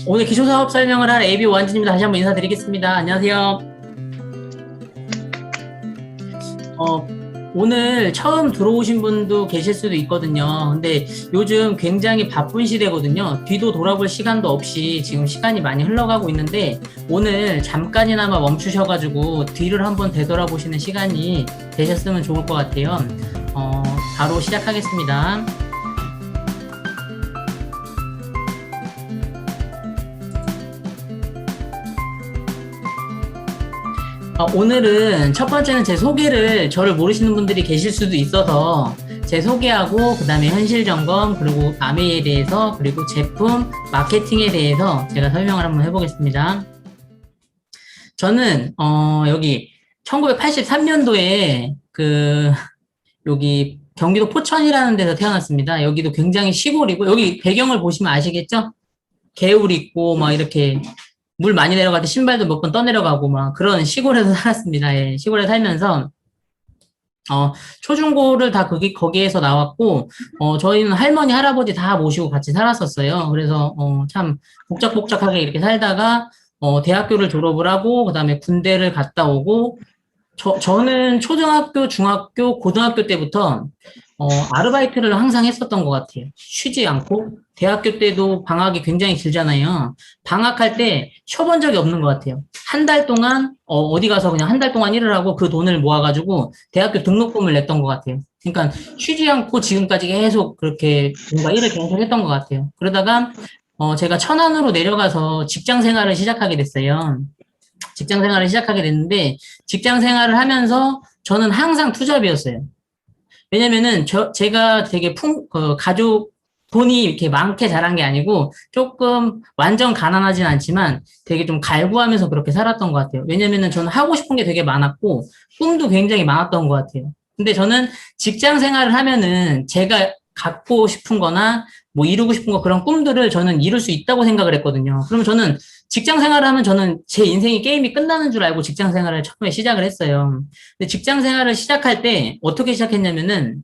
오늘 기초사업 설명을 할 AB 원진입니다. 다시 한번 인사드리겠습니다. 안녕하세요. 어, 오늘 처음 들어오신 분도 계실 수도 있거든요. 근데 요즘 굉장히 바쁜 시대거든요. 뒤도 돌아볼 시간도 없이 지금 시간이 많이 흘러가고 있는데 오늘 잠깐이나마 멈추셔가지고 뒤를 한번 되돌아보시는 시간이 되셨으면 좋을 것 같아요. 어, 바로 시작하겠습니다. 오늘은 첫 번째는 제 소개를 저를 모르시는 분들이 계실 수도 있어서 제 소개하고 그다음에 현실 점검 그리고 아메이에 대해서 그리고 제품 마케팅에 대해서 제가 설명을 한번 해보겠습니다. 저는 여기 1983년도에 여기 경기도 포천이라는 데서 태어났습니다. 여기도 굉장히 시골이고 여기 배경을 보시면 아시겠죠? 개울 있고 막 이렇게 물 많이 내려갈 때 신발도 몇 번 떠내려가고 막 그런 시골에서 살았습니다. 예, 시골에 살면서 초중고를 다 거기에서 나왔고 저희는 할머니 할아버지 다 모시고 같이 살았었어요. 그래서 참 복작복작하게 이렇게 살다가 대학교를 졸업을 하고 그다음에 군대를 갔다 오고 저는 초등학교, 중학교, 고등학교 때부터 아르바이트를 항상 했었던 것 같아요. 쉬지 않고. 대학교 때도 방학이 굉장히 길잖아요. 방학할 때 쉬어본 적이 없는 것 같아요. 한 달 동안, 어디 가서 그냥 한 달 동안 일을 하고 그 돈을 모아가지고 대학교 등록금을 냈던 것 같아요. 그러니까 쉬지 않고 지금까지 계속 그렇게 뭔가 일을 계속 했던 것 같아요. 그러다가, 제가 천안으로 내려가서 직장 생활을 시작하게 됐어요. 직장 생활을 시작하게 됐는데 직장 생활을 하면서 저는 항상 투잡이었어요. 왜냐면은 제가 되게 가족 돈이 이렇게 많게 자란 게 아니고 조금 완전 가난하진 않지만 되게 좀 갈구하면서 그렇게 살았던 것 같아요. 왜냐면은 저는 하고 싶은 게 되게 많았고 꿈도 굉장히 많았던 것 같아요. 근데 저는 직장 생활을 하면은 제가 갖고 싶은 거나 뭐 이루고 싶은 거 그런 꿈들을 저는 이룰 수 있다고 생각을 했거든요. 그러면 저는 직장 생활을 하면 저는 제 인생이 게임이 끝나는 줄 알고 직장 생활을 처음에 시작을 했어요. 근데 직장 생활을 시작할 때 어떻게 시작했냐면은,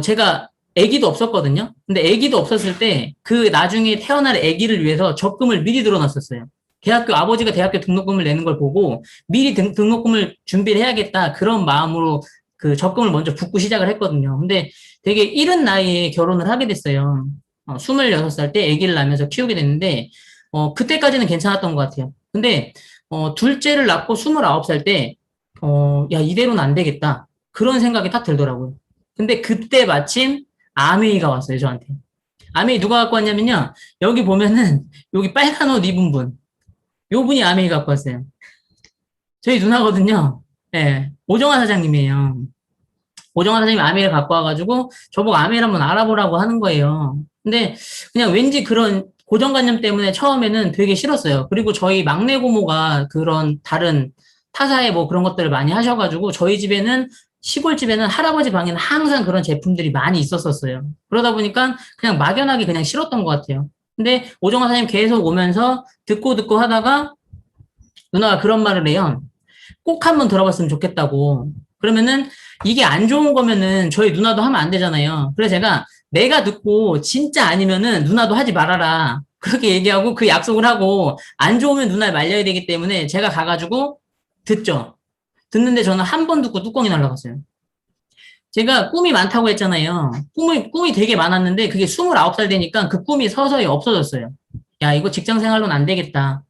제가 아기도 없었거든요. 근데 아기도 없었을 때 그 나중에 태어날 아기를 위해서 적금을 미리 들어놨었어요. 아버지가 대학교 등록금을 내는 걸 보고 미리 등록금을 준비를 해야겠다. 그런 마음으로 그 적금을 먼저 붓고 시작을 했거든요. 근데 되게 이른 나이에 결혼을 하게 됐어요. 26살 때 아기를 낳으면서 키우게 됐는데, 그때까지는 괜찮았던 것 같아요. 근데, 둘째를 낳고 29살 때, 야, 이대로는 안 되겠다. 그런 생각이 딱 들더라고요. 근데 그때 마침 아메이가 왔어요, 저한테. 아메이 누가 갖고 왔냐면요. 여기 보면은, 여기 빨간 옷 입은 분. 요 분이 아메이 갖고 왔어요. 저희 누나거든요. 예. 오정화 사장님이에요. 오정화 사장님이 아메이를 갖고 와가지고, 저보고 아메이를 한번 알아보라고 하는 거예요. 근데, 그냥 왠지 그런 고정관념 때문에 처음에는 되게 싫었어요. 그리고 저희 막내 고모가 그런 다른 타사의 뭐 그런 것들을 많이 하셔가지고, 저희 집에는 시골집에는 할아버지 방에는 항상 그런 제품들이 많이 있었었어요. 그러다 보니까 그냥 막연하게 그냥 싫었던 것 같아요. 근데 오정화 사장님 계속 오면서 듣고 하다가 누나가 그런 말을 해요. 꼭 한번 들어봤으면 좋겠다고. 그러면은 이게 안 좋은 거면은 저희 누나도 하면 안 되잖아요. 그래서 제가 내가 듣고 진짜 아니면은 누나도 하지 말아라. 그렇게 얘기하고 그 약속을 하고 안 좋으면 누나를 말려야 되기 때문에 제가 가가지고 듣죠. 듣는데 저는 한 번 듣고 뚜껑이 날라갔어요. 제가 꿈이 많다고 했잖아요. 꿈이 되게 많았는데 그게 29살 되니까 그 꿈이 서서히 없어졌어요. 야, 이거 직장 생활로는 안 되겠다.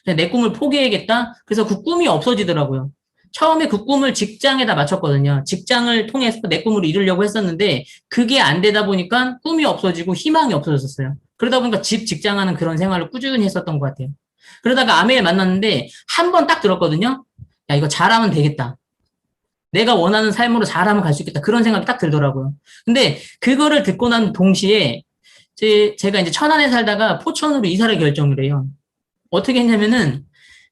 그냥 내 꿈을 포기해야겠다. 그래서 그 꿈이 없어지더라고요. 처음에 그 꿈을 직장에다 맞췄거든요. 직장을 통해서 내 꿈을 이루려고 했었는데 그게 안 되다 보니까 꿈이 없어지고 희망이 없어졌어요. 그러다 보니까 직장하는 그런 생활을 꾸준히 했었던 것 같아요. 그러다가 아메를 만났는데 한 번 딱 들었거든요. 야, 이거 잘하면 되겠다. 내가 원하는 삶으로 잘하면 갈 수 있겠다. 그런 생각이 딱 들더라고요. 근데 그거를 듣고 난 동시에 제가 이제 천안에 살다가 포천으로 이사를 결정을 해요. 어떻게 했냐면은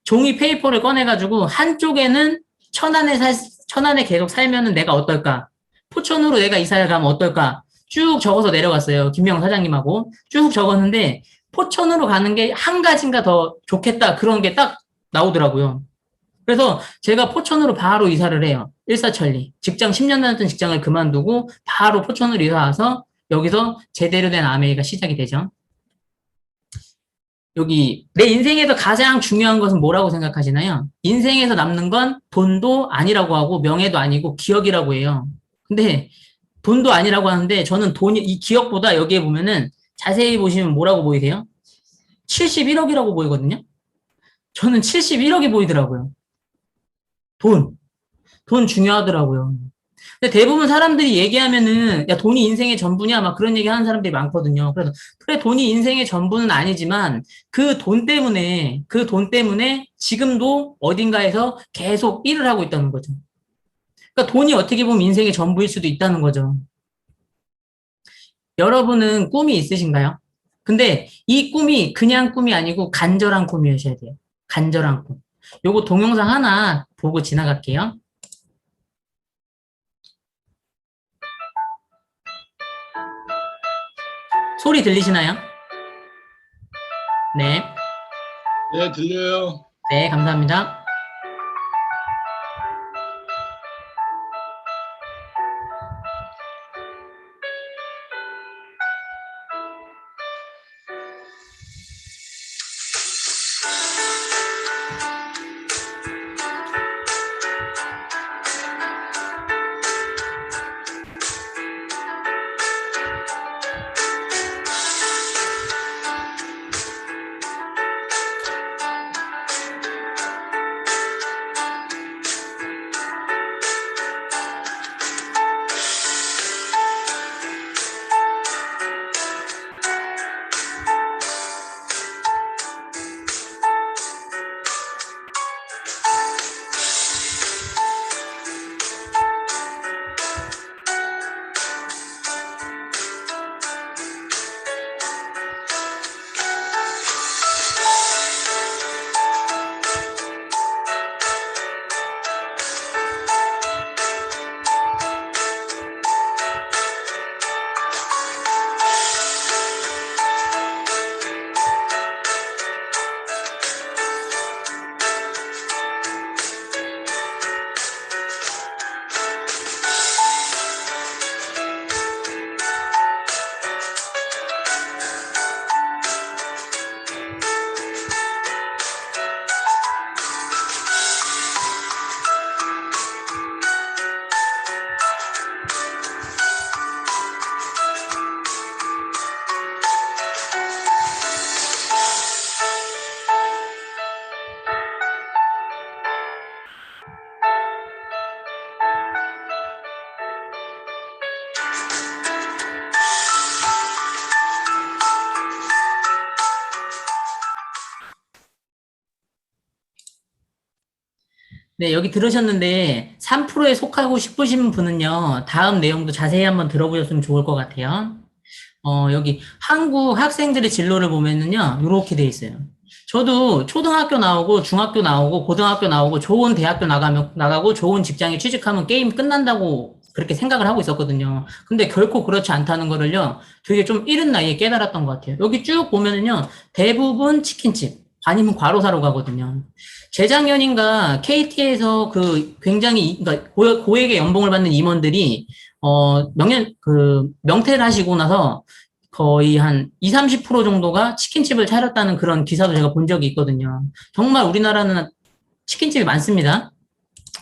종이 페이퍼를 꺼내가지고 한쪽에는 천안에 계속 살면은 내가 어떨까? 포천으로 내가 이사를 가면 어떨까? 쭉 적어서 내려갔어요. 김명 사장님하고 쭉 적었는데 포천으로 가는 게 한 가지인가 더 좋겠다. 그런 게 딱 나오더라고요. 그래서 제가 포천으로 바로 이사를 해요. 일사천리. 직장 10년 다녔던 직장을 그만두고 바로 포천으로 이사 와서 여기서 제대로 된 아메이가 시작이 되죠. 여기 내 인생에서 가장 중요한 것은 뭐라고 생각하시나요? 인생에서 남는 건 돈도 아니라고 하고 명예도 아니고 기억이라고 해요. 근데 돈도 아니라고 하는데 저는 돈이 이 기억보다 여기에 보면은 자세히 보시면 뭐라고 보이세요? 71억이라고 보이거든요. 저는 71억이 보이더라고요. 돈. 돈 중요하더라고요. 근데 대부분 사람들이 얘기하면은 야 돈이 인생의 전부냐 막 그런 얘기 하는 사람들이 많거든요. 그래서 그래 돈이 인생의 전부는 아니지만 그 돈 때문에 지금도 어딘가에서 계속 일을 하고 있다는 거죠. 그러니까 돈이 어떻게 보면 인생의 전부일 수도 있다는 거죠. 여러분은 꿈이 있으신가요? 근데 이 꿈이 그냥 꿈이 아니고 간절한 꿈이어셔야 돼요. 간절한 꿈. 요거 동영상 하나 보고 지나갈게요. 소리 들리시나요? 네. 네, 들려요. 네, 감사합니다. 네, 여기 들으셨는데 3%에 속하고 싶으신 분은요, 다음 내용도 자세히 한번 들어보셨으면 좋을 것 같아요. 여기 한국 학생들의 진로를 보면은요, 이렇게 돼 있어요. 저도 초등학교 나오고, 중학교 나오고, 고등학교 나오고, 좋은 대학교 나가고, 좋은 직장에 취직하면 게임 끝난다고 그렇게 생각을 하고 있었거든요. 근데 결코 그렇지 않다는 거를요, 되게 좀 이른 나이에 깨달았던 것 같아요. 여기 쭉 보면은요, 대부분 치킨집, 아니면 과로사로 가거든요. 재작년인가 KT에서 그 굉장히, 그러니까 고액의 연봉을 받는 임원들이, 명퇴를 하시고 나서 거의 한 20, 30% 정도가 치킨집을 차렸다는 그런 기사도 제가 본 적이 있거든요. 정말 우리나라는 치킨집이 많습니다.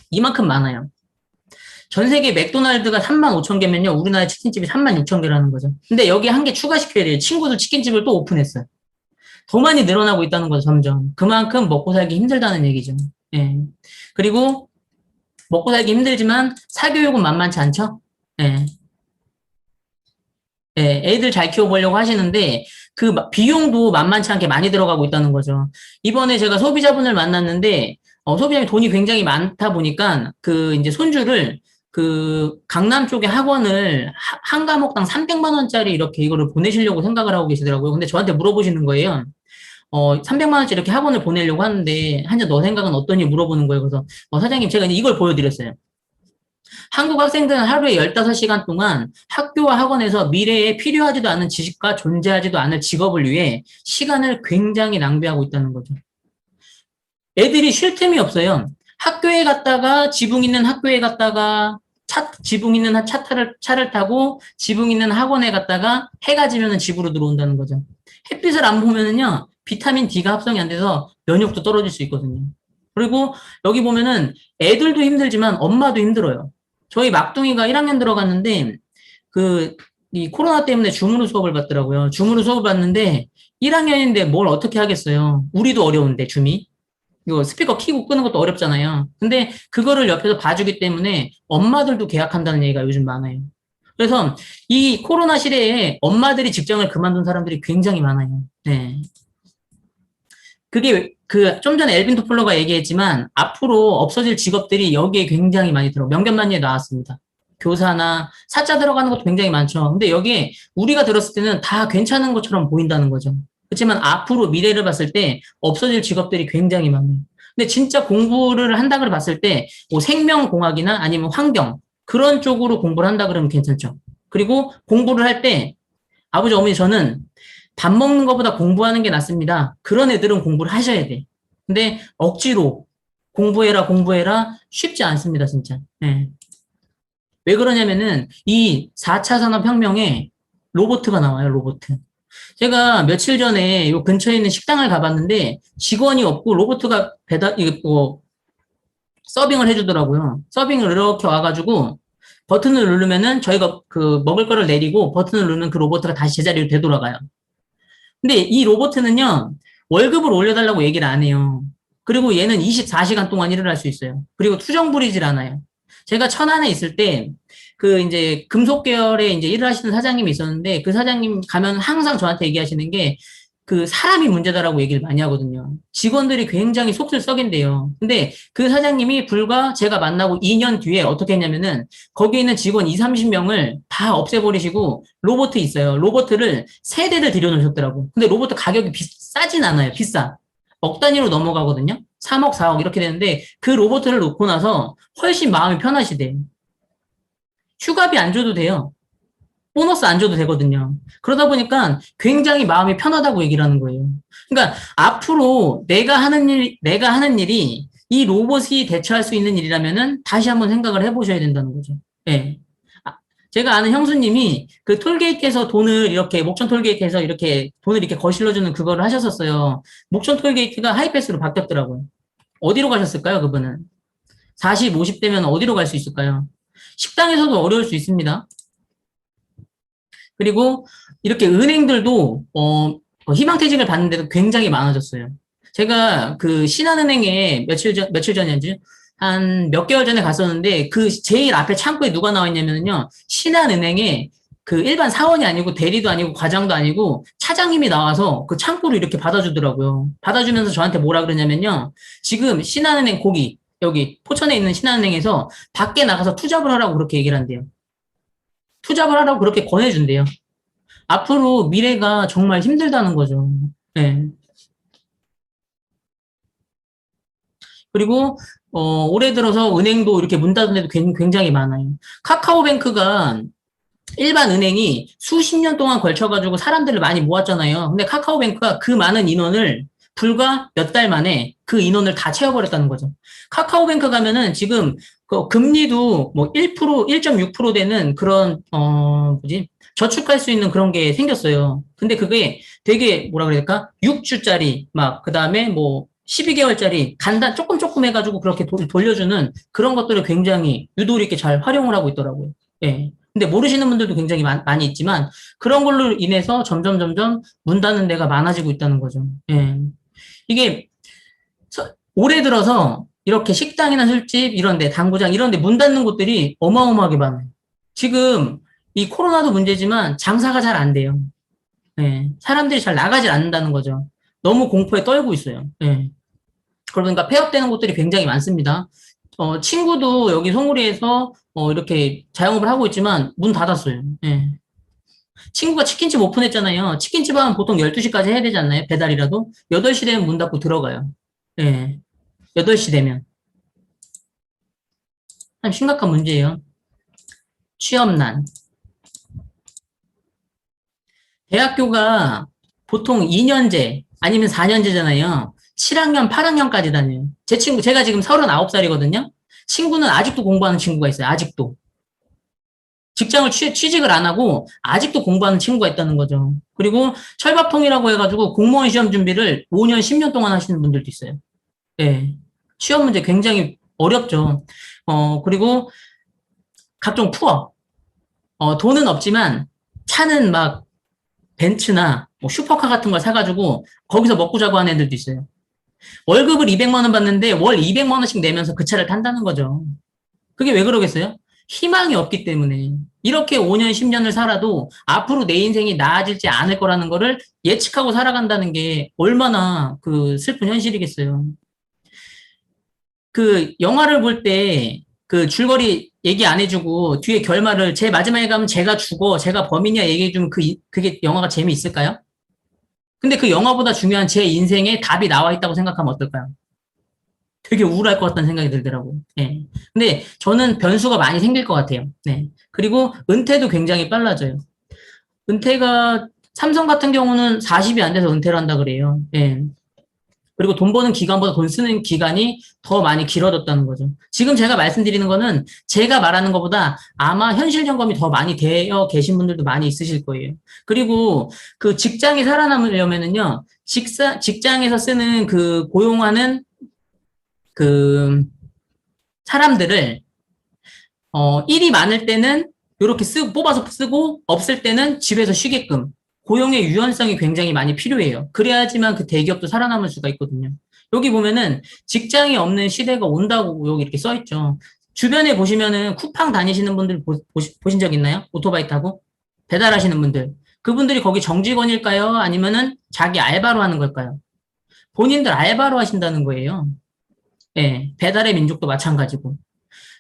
이만큼 많아요. 전 세계 맥도날드가 3만 5천 개면요. 우리나라 치킨집이 3만 6천 개라는 거죠. 근데 여기 한 개 추가시켜야 돼요. 친구들 치킨집을 또 오픈했어요. 더 많이 늘어나고 있다는 거죠, 점점. 그만큼 먹고 살기 힘들다는 얘기죠. 예. 그리고 먹고 살기 힘들지만 사교육은 만만치 않죠? 예. 예, 애들 잘 키워보려고 하시는데 그 비용도 만만치 않게 많이 들어가고 있다는 거죠. 이번에 제가 소비자분을 만났는데 소비자님 돈이 굉장히 많다 보니까 그 이제 손주를 그 강남 쪽에 학원을 한 과목당 300만 원짜리 이렇게 이거를 보내시려고 생각을 하고 계시더라고요. 근데 저한테 물어보시는 거예요. 300만 원짜리 이렇게 학원을 보내려고 하는데 한자 너 생각은 어떠니 물어보는 거예요. 그래서 사장님 제가 이제 이걸 보여드렸어요. 한국 학생들은 하루에 15시간 동안 학교와 학원에서 미래에 필요하지도 않은 지식과 존재하지도 않을 직업을 위해 시간을 굉장히 낭비하고 있다는 거죠. 애들이 쉴 틈이 없어요. 학교에 갔다가 지붕 있는 학교에 갔다가 지붕 있는 차를 타고 지붕 있는 학원에 갔다가 해가 지면은 집으로 들어온다는 거죠. 햇빛을 안 보면은요 비타민 D가 합성이 안 돼서 면역도 떨어질 수 있거든요. 그리고 여기 보면은 애들도 힘들지만 엄마도 힘들어요. 저희 막둥이가 1학년 들어갔는데 이 코로나 때문에 줌으로 수업을 받더라고요. 줌으로 수업을 받는데 1학년인데 뭘 어떻게 하겠어요. 우리도 어려운데 줌이. 이거 스피커 키고 끄는 것도 어렵잖아요. 근데 그거를 옆에서 봐주기 때문에 엄마들도 계약한다는 얘기가 요즘 많아요. 그래서 이 코로나 시대에 엄마들이 직장을 그만둔 사람들이 굉장히 많아요. 네. 그게 좀 전에 엘빈 토플러가 얘기했지만 앞으로 없어질 직업들이 여기에 굉장히 많이 명견만리에 나왔습니다. 교사나 사자 들어가는 것도 굉장히 많죠. 근데 여기에 우리가 들었을 때는 다 괜찮은 것처럼 보인다는 거죠. 그렇지만 앞으로 미래를 봤을 때 없어질 직업들이 굉장히 많아요. 근데 진짜 공부를 한다 고 봤을 때 뭐 생명공학이나 아니면 환경 그런 쪽으로 공부를 한다 그러면 괜찮죠. 그리고 공부를 할 때 아버지 어머니 저는 밥 먹는 것보다 공부하는 게 낫습니다. 그런 애들은 공부를 하셔야 돼. 근데 억지로 공부해라 쉽지 않습니다, 진짜. 네. 왜 그러냐면은 이 4차 산업혁명에 로보트가 나와요, 로보트. 제가 며칠 전에 요 근처에 있는 식당을 가봤는데 직원이 없고 로보트가 서빙을 해주더라고요. 서빙을 이렇게 와가지고 버튼을 누르면은 저희가 먹을 거를 내리고 버튼을 누르면 그 로보트가 다시 제자리로 되돌아가요. 근데 이 로봇은요, 월급을 올려달라고 얘기를 안 해요. 그리고 얘는 24시간 동안 일을 할 수 있어요. 그리고 투정 부리질 않아요. 제가 천안에 있을 때, 이제 금속 계열에 이제 일을 하시는 사장님이 있었는데, 그 사장님 가면 항상 저한테 얘기하시는 게, 사람이 문제다라고 얘기를 많이 하거든요. 직원들이 굉장히 속을 썩인대요. 근데 그 사장님이 불과 제가 만나고 2년 뒤에 어떻게 했냐면은 거기 있는 직원 2, 30명을 다 없애버리시고 로봇이 있어요. 로봇을 3대를 들여놓으셨더라고. 근데 로봇 가격이 싸진 않아요. 비싸. 억 단위로 넘어가거든요. 3억, 4억 이렇게 되는데 그 로봇을 놓고 나서 훨씬 마음이 편하시대. 휴가비 안 줘도 돼요. 보너스 안 줘도 되거든요. 그러다 보니까 굉장히 마음이 편하다고 얘기를 하는 거예요. 그러니까 앞으로 내가 하는 일이 이 로봇이 대처할 수 있는 일이라면은 다시 한번 생각을 해보셔야 된다는 거죠. 예. 제가 아는 형수님이 그 톨게이트에서 돈을 이렇게, 목천 톨게이트에서 이렇게 돈을 이렇게 거실러주는 그거를 하셨었어요. 목천 톨게이트가 하이패스로 바뀌었더라고요. 어디로 가셨을까요, 그분은? 40, 50대면 어디로 갈 수 있을까요? 식당에서도 어려울 수 있습니다. 그리고 이렇게 은행들도 희망퇴직을 받는데도 굉장히 많아졌어요. 제가 신한은행에 며칠 전이었지? 한 몇 개월 전에 갔었는데 제일 앞에 창구에 누가 나와 있냐면요. 신한은행에 일반 사원이 아니고 대리도 아니고 과장도 아니고 차장님이 나와서 그 창구를 이렇게 받아주더라고요. 받아주면서 저한테 뭐라 그러냐면요. 지금 신한은행 여기 포천에 있는 신한은행에서 밖에 나가서 투잡을 하라고 그렇게 얘기를 한대요. 투잡을 하라고 그렇게 권해준대요. 앞으로 미래가 정말 힘들다는 거죠. 네. 그리고 올해 들어서 은행도 이렇게 문 닫은 데도 굉장히 많아요. 카카오뱅크가 일반 은행이 수십 년 동안 걸쳐가지고 사람들을 많이 모았잖아요. 근데 카카오뱅크가 그 많은 인원을 불과 몇 달 만에 그 인원을 다 채워버렸다는 거죠. 카카오뱅크 가면은 지금 금리도 뭐 1%, 1.6% 되는 그런, 저축할 수 있는 그런 게 생겼어요. 근데 그게 되게 뭐라 그래야 될까? 6주짜리, 그 다음에 뭐 12개월짜리 조금 해가지고 그렇게 돌려주는 그런 것들을 굉장히 유도리 있게 잘 활용을 하고 있더라고요. 예. 근데 모르시는 분들도 굉장히 많이 있지만 그런 걸로 인해서 점점 문 닫는 데가 많아지고 있다는 거죠. 예. 이게 올해 들어서 이렇게 식당이나 술집 이런 데, 당구장 이런 데 문 닫는 곳들이 어마어마하게 많아요. 지금 이 코로나도 문제지만 장사가 잘 안 돼요. 예. 사람들이 잘 나가질 않는다는 거죠. 너무 공포에 떨고 있어요. 예. 그러니까 폐업되는 곳들이 굉장히 많습니다. 친구도 여기 송우리에서 이렇게 자영업을 하고 있지만 문 닫았어요. 예. 친구가 치킨집 오픈했잖아요. 치킨집 하면 보통 12시까지 해야 되지 않나요? 배달이라도. 8시 되면 문 닫고 들어가요. 예. 8시 되면. 참 심각한 문제예요. 취업난. 대학교가 보통 2년제 아니면 4년제잖아요. 7학년, 8학년까지 다녀요. 제가 지금 39살이거든요. 친구는 아직도 공부하는 친구가 있어요. 아직도. 직장을 취직을 안 하고 아직도 공부하는 친구가 있다는 거죠. 그리고 철밥통이라고 해가지고 공무원 시험 준비를 5년, 10년 동안 하시는 분들도 있어요. 예. 시험 문제 굉장히 어렵죠. 그리고 각종 푸어. 돈은 없지만 차는 막 벤츠나 뭐 슈퍼카 같은 걸 사가지고 거기서 먹고 자고 하는 애들도 있어요. 월급을 200만 원 받는데 월 200만 원씩 내면서 그 차를 탄다는 거죠. 그게 왜 그러겠어요? 희망이 없기 때문에. 이렇게 5년, 10년을 살아도 앞으로 내 인생이 나아지지 않을 거라는 거를 예측하고 살아간다는 게 얼마나 그 슬픈 현실이겠어요. 그 영화를 볼 때 그 줄거리 얘기 안 해주고 뒤에 결말을 제 마지막에 가면 제가 죽어, 제가 범인이야 얘기해주면 그게 영화가 재미있을까요? 근데 그 영화보다 중요한 제 인생에 답이 나와 있다고 생각하면 어떨까요? 되게 우울할 것 같다는 생각이 들더라고요. 네. 근데 저는 변수가 많이 생길 것 같아요. 네. 그리고 은퇴도 굉장히 빨라져요. 은퇴가 삼성 같은 경우는 40이 안 돼서 은퇴를 한다 그래요. 예. 그리고 돈 버는 기간보다 돈 쓰는 기간이 더 많이 길어졌다는 거죠. 지금 제가 말씀드리는 거는 제가 말하는 것보다 아마 현실 점검이 더 많이 되어 계신 분들도 많이 있으실 거예요. 그리고 그 직장이 살아남으려면은요, 직장에서 쓰는 그 고용하는 그 사람들을 일이 많을 때는 이렇게 뽑아서 쓰고 없을 때는 집에서 쉬게끔 고용의 유연성이 굉장히 많이 필요해요. 그래야지만 그 대기업도 살아남을 수가 있거든요. 여기 보면은 직장이 없는 시대가 온다고 여기 이렇게 써 있죠. 주변에 보시면은 쿠팡 다니시는 분들 보신 적 있나요? 오토바이 타고 배달하시는 분들. 그분들이 거기 정직원일까요? 아니면은 자기 알바로 하는 걸까요? 본인들 알바로 하신다는 거예요. 예, 배달의 민족도 마찬가지고.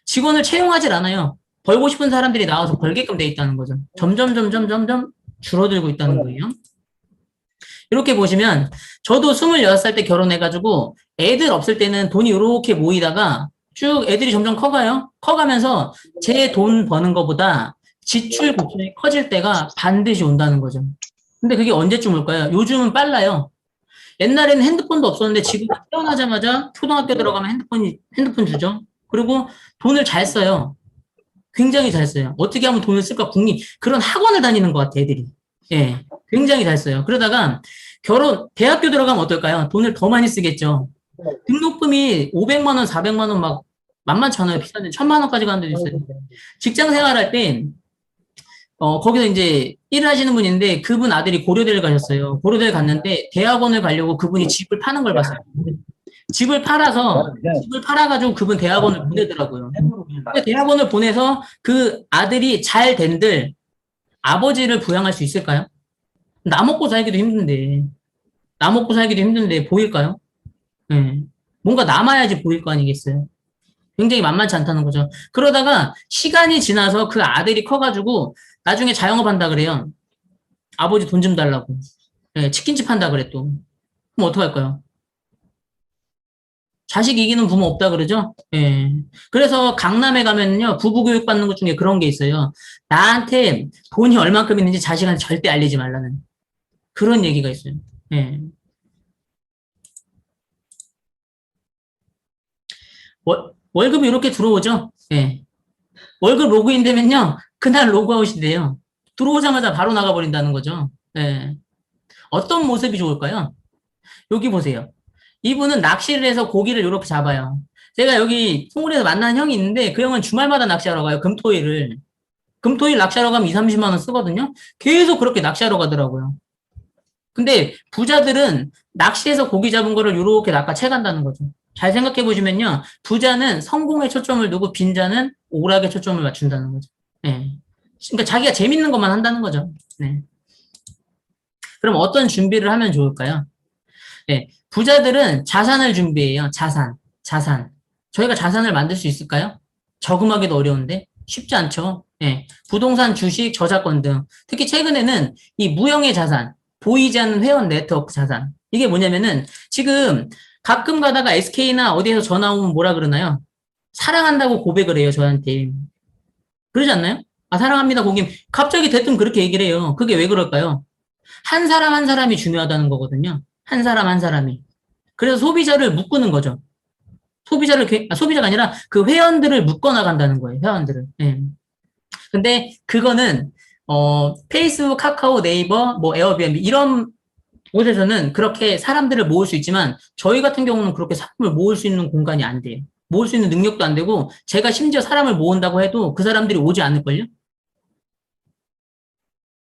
직원을 채용하질 않아요. 벌고 싶은 사람들이 나와서 벌게끔 돼 있다는 거죠. 점점 줄어들고 있다는 거예요. 이렇게 보시면 저도 26살 때 결혼해가지고 애들 없을 때는 돈이 이렇게 모이다가 쭉 애들이 점점 커가요. 커가면서 제 돈 버는 것보다 지출 고충이 커질 때가 반드시 온다는 거죠. 근데 그게 언제쯤 올까요? 요즘은 빨라요. 옛날에는 핸드폰도 없었는데 지금 태어나자마자 초등학교 들어가면 핸드폰 주죠. 그리고 돈을 잘 써요. 굉장히 잘 써요. 어떻게 하면 돈을 쓸까 그런 학원을 다니는 것 같아, 애들이. 예. 굉장히 잘 써요. 그러다가 대학교 들어가면 어떨까요? 돈을 더 많이 쓰겠죠. 등록금이 500만 원, 400만 원 막 만만치 않아요. 비싼데 1000만 원까지 가는 데도 있어요. 직장 생활할 땐 거기서 이제 일을 하시는 분인데 그분 아들이 고려대를 가셨어요. 고려대를 갔는데 대학원을 가려고 그분이 집을 파는 걸 봤어요. 집을 팔아가지고 그분 대학원을 보내더라고요. 근데 대학원을 보내서 그 아들이 잘 된들 아버지를 부양할 수 있을까요? 나 먹고 살기도 힘든데 보일까요? 네. 뭔가 남아야지 보일 거 아니겠어요? 굉장히 만만치 않다는 거죠. 그러다가 시간이 지나서 그 아들이 커가지고 나중에 자영업 한다 그래요. 아버지 돈 좀 달라고. 네, 치킨집 한다 그래 또. 그럼 어떡할까요? 자식 이기는 부모 없다 그러죠? 예. 그래서 강남에 가면요, 부부 교육 받는 것 중에 그런 게 있어요. 나한테 돈이 얼만큼 있는지 자식한테 절대 알리지 말라는 그런 얘기가 있어요. 예. 월급이 이렇게 들어오죠? 예. 월급 로그인 되면요, 그날 로그아웃이 돼요. 들어오자마자 바로 나가버린다는 거죠. 예. 어떤 모습이 좋을까요? 여기 보세요. 이분은 낚시를 해서 고기를 이렇게 잡아요. 제가 여기 송울에서 만난 형이 있는데 그 형은 주말마다 낚시하러 가요. 금토일을. 금토일 낚시하러 가면 2, 30만 원 쓰거든요. 계속 그렇게 낚시하러 가더라고요. 근데 부자들은 낚시해서 고기 잡은 거를 이렇게 낚아채 간다는 거죠. 잘 생각해 보시면요. 부자는 성공에 초점을 두고 빈자는 오락에 초점을 맞춘다는 거죠. 네. 그러니까 자기가 재밌는 것만 한다는 거죠. 네. 그럼 어떤 준비를 하면 좋을까요? 네. 부자들은 자산을 준비해요. 자산. 저희가 자산을 만들 수 있을까요? 저금하기도 어려운데 쉽지 않죠. 네. 부동산, 주식, 저작권 등 특히 최근에는 이 무형의 자산, 보이지 않는 회원 네트워크 자산 이게 뭐냐면은 지금 가끔 가다가 SK나 어디에서 전화 오면 뭐라 그러나요? 사랑한다고 고백을 해요, 저한테. 그러지 않나요? 아, 사랑합니다, 고객님. 갑자기 대뜸 그렇게 얘기를 해요. 그게 왜 그럴까요? 한 사람 한 사람이 중요하다는 거거든요. 한 사람 한 사람이. 그래서 소비자를 묶는 거죠. 소비자가 아니라 그 회원들을 묶어 나간다는 거예요, 회원들을. 예. 근데 그거는 페이스북, 카카오, 네이버, 뭐 에어비앤비 이런 곳에서는 그렇게 사람들을 모을 수 있지만 저희 같은 경우는 그렇게 사람을 모을 수 있는 공간이 안 돼요. 모을 수 있는 능력도 안 되고 제가 심지어 사람을 모은다고 해도 그 사람들이 오지 않을걸요?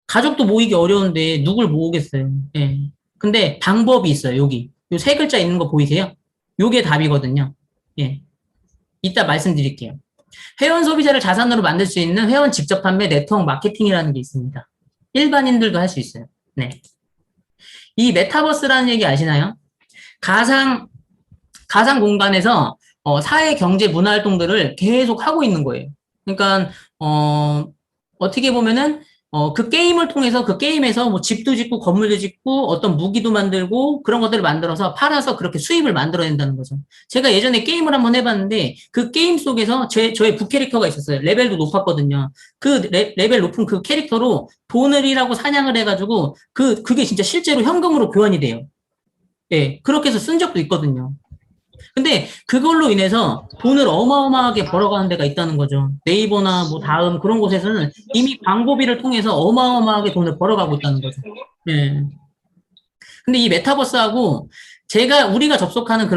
가족도 모이기 어려운데 누굴 모으겠어요. 예. 근데 방법이 있어요, 여기. 요 세 글자 있는 거 보이세요? 요게 답이거든요. 예. 이따 말씀드릴게요. 회원 소비자를 자산으로 만들 수 있는 회원 직접 판매 네트워크 마케팅이라는 게 있습니다. 일반인들도 할 수 있어요. 네. 이 메타버스라는 얘기 아시나요? 가상, 가상 공간에서 사회, 경제, 문화 활동들을 계속 하고 있는 거예요. 그러니까, 어떻게 보면은, 그 게임을 통해서 그 게임에서 뭐 집도 짓고 건물도 짓고 어떤 무기도 만들고 그런 것들을 만들어서 팔아서 그렇게 수입을 만들어낸다는 거죠. 제가 예전에 게임을 한번 해봤는데 그 게임 속에서 저의 부캐릭터가 있었어요. 레벨도 높았거든요. 그 레벨 높은 그 캐릭터로 돈을이라고 사냥을 해가지고 그게 진짜 실제로 현금으로 교환이 돼요. 예, 그렇게 해서 쓴 적도 있거든요. 근데 그걸로 인해서 돈을 어마어마하게 벌어가는 데가 있다는 거죠. 네이버나 뭐 다음 그런 곳에서는 이미 광고비를 통해서 어마어마하게 돈을 벌어가고 있다는 거죠. 예. 근데 이 메타버스하고 우리가 접속하는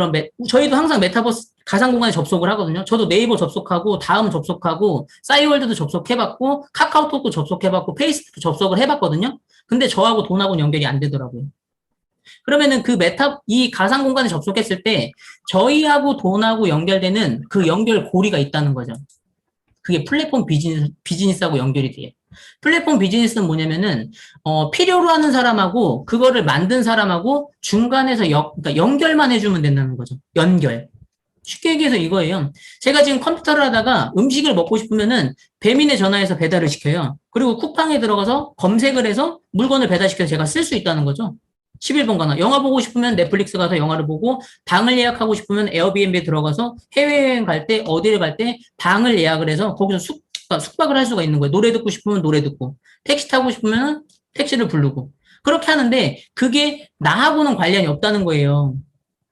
저희도 항상 메타버스 가상 공간에 접속을 하거든요. 저도 네이버 접속하고, 다음 접속하고, 싸이월드도 접속해봤고, 카카오톡도 접속해봤고, 페이스북도 접속을 해봤거든요. 근데 저하고 돈하고는 연결이 안 되더라고요. 그러면은 이 가상 공간에 접속했을 때 저희하고 돈하고 연결되는 그 연결 고리가 있다는 거죠. 그게 플랫폼 비즈니스하고 연결이 돼요. 플랫폼 비즈니스는 뭐냐면은, 필요로 하는 사람하고 그거를 만든 사람하고 중간에서 그러니까 연결만 해주면 된다는 거죠. 연결. 쉽게 얘기해서 이거예요. 제가 지금 컴퓨터를 하다가 음식을 먹고 싶으면은 배민에 전화해서 배달을 시켜요. 그리고 쿠팡에 들어가서 검색을 해서 물건을 배달시켜서 제가 쓸 수 있다는 거죠. 11번 가나. 영화 보고 싶으면 넷플릭스 가서 영화를 보고, 방을 예약하고 싶으면 에어비앤비에 들어가서 해외여행 갈 때, 어디를 갈 때 방을 예약을 해서 거기서 숙박을 할 수가 있는 거예요. 노래 듣고 싶으면 노래 듣고, 택시 타고 싶으면 택시를 부르고. 그렇게 하는데 그게 나하고는 관련이 없다는 거예요.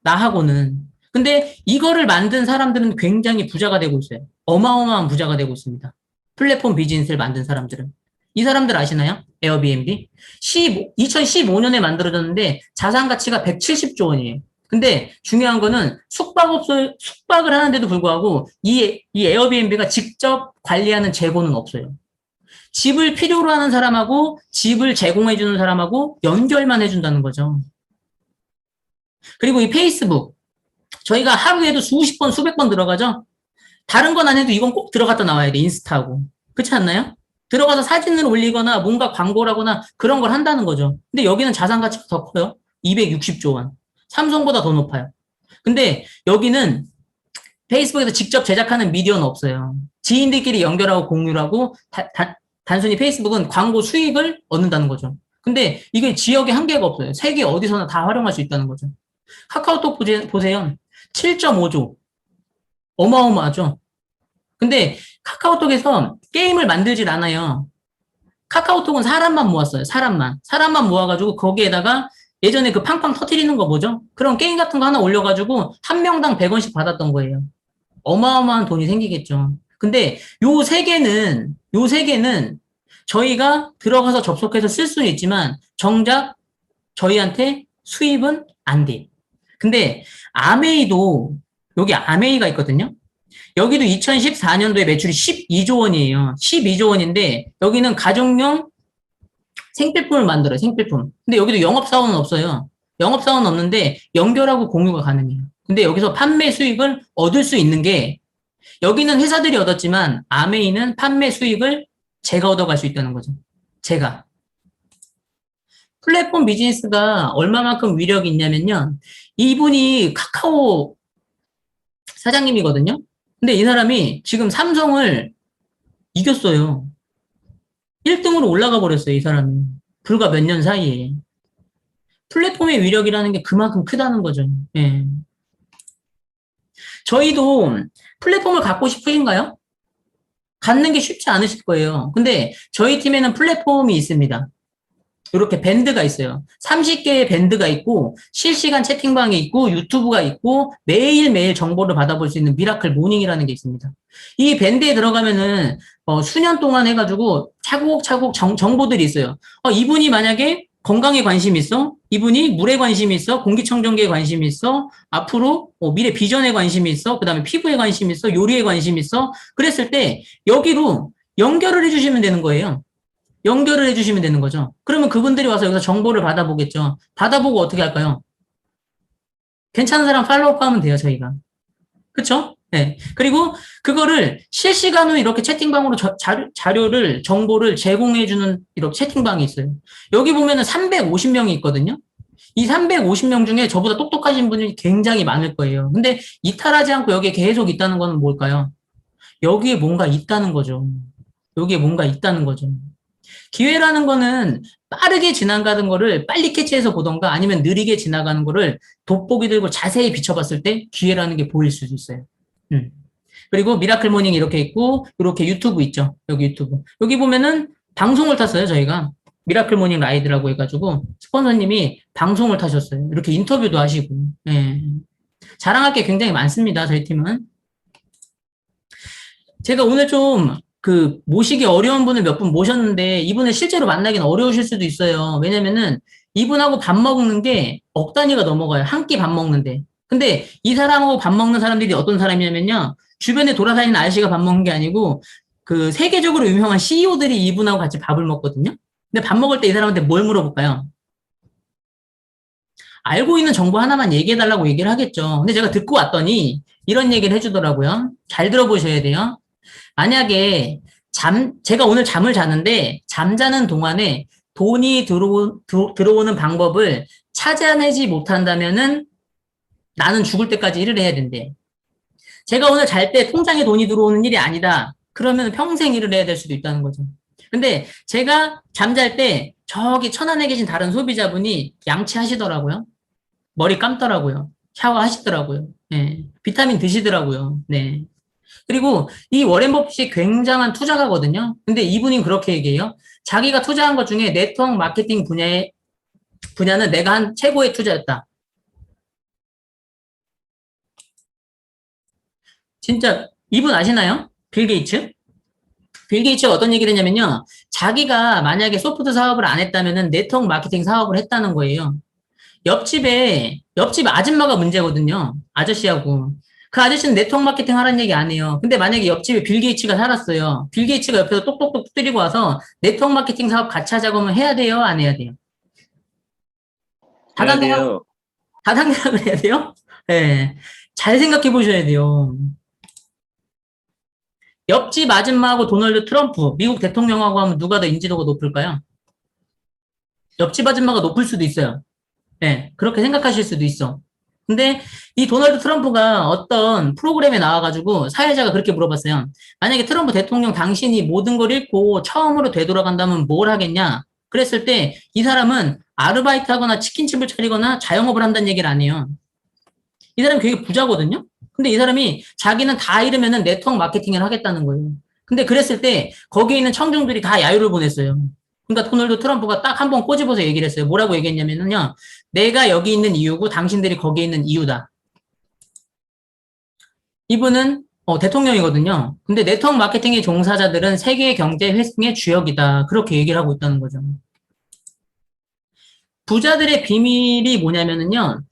나하고는. 근데 이거를 만든 사람들은 굉장히 부자가 되고 있어요. 어마어마한 부자가 되고 있습니다. 플랫폼 비즈니스를 만든 사람들은. 이 사람들 아시나요? 에어비앤비? 2015년에 만들어졌는데 자산 가치가 170조 원이에요. 근데 중요한 거는 숙박을 하는데도 불구하고 이 에어비앤비가 직접 관리하는 재고는 없어요. 집을 필요로 하는 사람하고 집을 제공해주는 사람하고 연결만 해준다는 거죠. 그리고 이 페이스북. 저희가 하루에도 수십 번, 수백 번 들어가죠? 다른 건 안 해도 이건 꼭 들어갔다 나와야 돼, 인스타하고. 그렇지 않나요? 들어가서 사진을 올리거나 뭔가 광고라거나 그런 걸 한다는 거죠. 근데 여기는 자산 가치가 더 커요. 260조 원. 삼성보다 더 높아요. 근데 여기는 페이스북에서 직접 제작하는 미디어는 없어요. 지인들끼리 연결하고 공유를 하고 단순히 페이스북은 광고 수익을 얻는다는 거죠. 근데 이게 지역에 한계가 없어요. 세계 어디서나 다 활용할 수 있다는 거죠. 카카오톡 보세요. 7.5조. 어마어마하죠. 근데 카카오톡에서 게임을 만들질 않아요. 카카오톡은 사람만 모았어요. 사람만 모아가지고 거기에다가 예전에 그 팡팡 터트리는 거 뭐죠? 그런 게임 같은 거 하나 올려가지고 한 명당 100원씩 받았던 거예요. 어마어마한 돈이 생기겠죠. 근데 요 세 개는 저희가 들어가서 접속해서 쓸 수는 있지만 정작 저희한테 수입은 안 돼. 근데 여기 아메이가 있거든요. 여기도 2014년도에 매출이 12조 원이에요. 12조 원인데 여기는 가정용 생필품을 만들어요. 생필품. 근데 여기도 영업사원은 없어요. 영업사원은 없는데 연결하고 공유가 가능해요. 근데 여기서 판매 수익을 얻을 수 있는 게 여기는 회사들이 얻었지만 아메이는 판매 수익을 제가 얻어갈 수 있다는 거죠. 제가. 플랫폼 비즈니스가 얼마만큼 위력이 있냐면요. 이분이 카카오 사장님이거든요. 근데 이 사람이 지금 삼성을 이겼어요. 1등으로 올라가 버렸어요, 이 사람이. 불과 몇 년 사이에. 플랫폼의 위력이라는 게 그만큼 크다는 거죠. 예. 저희도 플랫폼을 갖고 싶으신가요? 갖는 게 쉽지 않으실 거예요. 근데 저희 팀에는 플랫폼이 있습니다. 이렇게 밴드가 있어요. 30개의 밴드가 있고 실시간 채팅방이 있고 유튜브가 있고 매일매일 정보를 받아볼 수 있는 미라클 모닝이라는 게 있습니다. 이 밴드에 들어가면은 수년 동안 해가지고 차곡차곡 정보들이 있어요. 이분이 만약에 건강에 관심이 있어? 이분이 물에 관심이 있어? 공기청정기에 관심이 있어? 앞으로 미래 비전에 관심이 있어? 그 다음에 피부에 관심이 있어? 요리에 관심이 있어? 그랬을 때 여기로 연결을 해주시면 되는 거예요. 연결을 해주시면 되는 거죠. 그러면 그분들이 와서 여기서 정보를 받아보겠죠. 받아보고 어떻게 할까요? 괜찮은 사람 팔로우 하면 돼요, 저희가. 그쵸? 네. 그리고 그거를 실시간으로 이렇게 채팅방으로 자료를, 정보를 제공해주는 이렇게 채팅방이 있어요. 여기 보면은 350명이 있거든요. 이 350명 중에 저보다 똑똑하신 분이 굉장히 많을 거예요. 근데 이탈하지 않고 여기에 계속 있다는 거는 뭘까요? 여기에 뭔가 있다는 거죠. 여기에 뭔가 있다는 거죠. 기회라는 거는 빠르게 지나가는 거를 빨리 캐치해서 보던가 아니면 느리게 지나가는 거를 돋보기 들고 자세히 비춰봤을 때 기회라는 게 보일 수도 있어요. 그리고 미라클 모닝 이렇게 있고 이렇게 유튜브 있죠. 여기 유튜브. 여기 보면은 방송을 탔어요. 저희가. 미라클 모닝 라이드라고 해가지고 스폰서님이 방송을 타셨어요. 이렇게 인터뷰도 하시고. 예. 자랑할 게 굉장히 많습니다. 저희 팀은. 제가 오늘 좀 모시기 어려운 분을 몇 분 모셨는데 이분을 실제로 만나기는 어려우실 수도 있어요. 왜냐면은 이분하고 밥 먹는 게 억 단위가 넘어가요. 한 끼 밥 먹는데. 근데 이 사람하고 밥 먹는 사람들이 어떤 사람이냐면요. 주변에 돌아다니는 아저씨가 밥 먹는 게 아니고 세계적으로 유명한 CEO들이 이분하고 같이 밥을 먹거든요. 근데 밥 먹을 때 이 사람한테 뭘 물어볼까요? 알고 있는 정보 하나만 얘기해달라고 얘기를 하겠죠. 근데 제가 듣고 왔더니 이런 얘기를 해주더라고요. 잘 들어보셔야 돼요. 만약에 제가 오늘 잠을 자는데 잠자는 동안에 돈이 들어오는 방법을 찾아내지 못한다면은 나는 죽을 때까지 일을 해야 된대. 제가 오늘 잘 때 통장에 돈이 들어오는 일이 아니다. 그러면 평생 일을 해야 될 수도 있다는 거죠. 근데 제가 잠잘 때 저기 천안에 계신 다른 소비자분이 양치하시더라고요. 머리 감더라고요. 샤워하시더라고요. 네. 비타민 드시더라고요. 네. 그리고 이 워렌 버핏이 굉장한 투자가거든요. 근데 이분이 그렇게 얘기해요. 자기가 투자한 것 중에 네트워크 마케팅 분야는 내가 한 최고의 투자였다. 진짜 이분 아시나요? 빌 게이츠? 빌 게이츠가 어떤 얘기를 했냐면요. 자기가 만약에 소프트 사업을 안 했다면은 네트워크 마케팅 사업을 했다는 거예요. 옆집 아줌마가 문제거든요. 아저씨하고. 그 아저씨는 네트워크 마케팅 하라는 얘기 안 해요. 근데 만약에 옆집에 빌 게이츠가 살았어요. 빌 게이츠가 옆에서 똑똑똑 때리고 와서 네트워크 마케팅 사업 같이 하자고 하면 해야 돼요? 안 해야 돼요? 해야 다단계로, 돼요. 다단계로 해야 돼요? 네. 잘 생각해 보셔야 돼요. 옆집 아줌마하고 도널드 트럼프, 미국 대통령하고 하면 누가 더 인지도가 높을까요? 옆집 아줌마가 높을 수도 있어요. 네, 그렇게 생각하실 수도 있어. 근데 이 도널드 트럼프가 어떤 프로그램에 나와가지고 사회자가 그렇게 물어봤어요. 만약에 트럼프 대통령 당신이 모든 걸 잃고 처음으로 되돌아간다면 뭘 하겠냐? 그랬을 때 이 사람은 아르바이트 하거나 치킨집을 차리거나 자영업을 한다는 얘기를 안 해요. 이 사람이 되게 부자거든요? 근데 이 사람이 자기는 다 잃으면은 네트워크 마케팅을 하겠다는 거예요. 근데 그랬을 때 거기에 있는 청중들이 다 야유를 보냈어요. 그러니까 도널드 트럼프가 딱 한 번 꼬집어서 얘기를 했어요. 뭐라고 얘기했냐면요. 내가 여기 있는 이유고 당신들이 거기에 있는 이유다. 이분은 대통령이거든요. 근데 네트워크 마케팅의 종사자들은 세계 경제 회생의 주역이다. 그렇게 얘기를 하고 있다는 거죠. 부자들의 비밀이 뭐냐면요.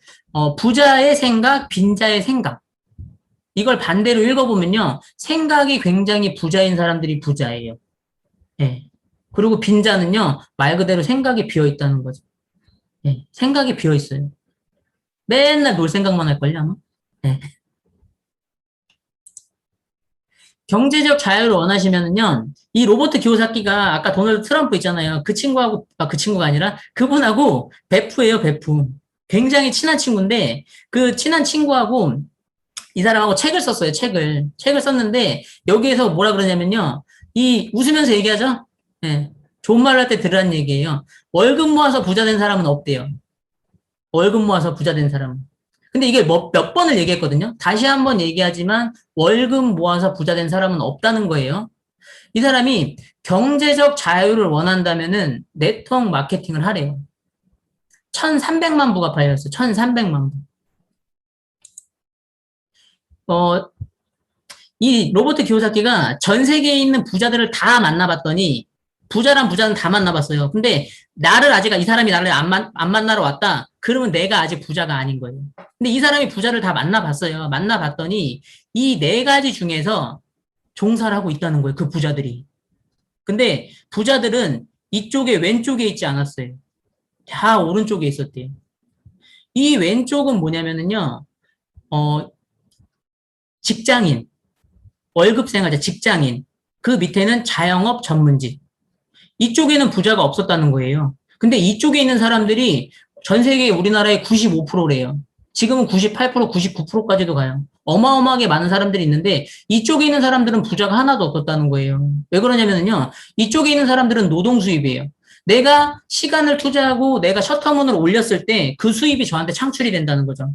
부자의 생각, 빈자의 생각. 이걸 반대로 읽어보면요. 생각이 굉장히 부자인 사람들이 부자예요. 예. 그리고 빈자는요. 말 그대로 생각이 비어있다는 거죠. 예. 생각이 비어있어요. 맨날 놀 생각만 할걸요, 아마? 예. 경제적 자유를 원하시면은요, 이 로버트 기요사키가 아까 도널드 트럼프 있잖아요. 그 친구하고, 그 친구가 아니라 그분하고 베프예요, 베프. 굉장히 친한 친구인데, 그 친한 친구하고 이 사람하고 책을 썼어요, 책을. 책을 썼는데, 여기에서 뭐라 그러냐면요, 웃으면서 얘기하죠? 예. 좋은 말 할 때 들으라는 얘기예요. 월급 모아서 부자 된 사람은 없대요. 월급 모아서 부자 된 사람은. 근데 이게 몇 번을 얘기했거든요. 다시 한번 얘기하지만 월급 모아서 부자 된 사람은 없다는 거예요. 이 사람이 경제적 자유를 원한다면은 네트워크 마케팅을 하래요. 1,300만 부가 팔렸어요. 1,300만 부. 이 로버트 기요사키가 전 세계에 있는 부자들을 다 만나봤더니 부자란 부자는 다 만나봤어요. 근데 나를 아직 이 사람이 나를 안 만나러 왔다. 그러면 내가 아직 부자가 아닌 거예요. 근데 이 사람이 부자를 다 만나봤어요. 만나봤더니 이 네 가지 중에서 종사를 하고 있다는 거예요. 그 부자들이. 근데 부자들은 이쪽에 왼쪽에 있지 않았어요. 다 오른쪽에 있었대요. 이 왼쪽은 뭐냐면은요, 직장인, 월급생활자, 직장인. 그 밑에는 자영업 전문직. 이쪽에는 부자가 없었다는 거예요. 근데 이쪽에 있는 사람들이 전 세계 우리나라의 95%래요. 지금은 98%, 99%까지도 가요. 어마어마하게 많은 사람들이 있는데 이쪽에 있는 사람들은 부자가 하나도 없었다는 거예요. 왜 그러냐면요. 이쪽에 있는 사람들은 노동 수입이에요. 내가 시간을 투자하고 내가 셔터문을 올렸을 때 그 수입이 저한테 창출이 된다는 거죠.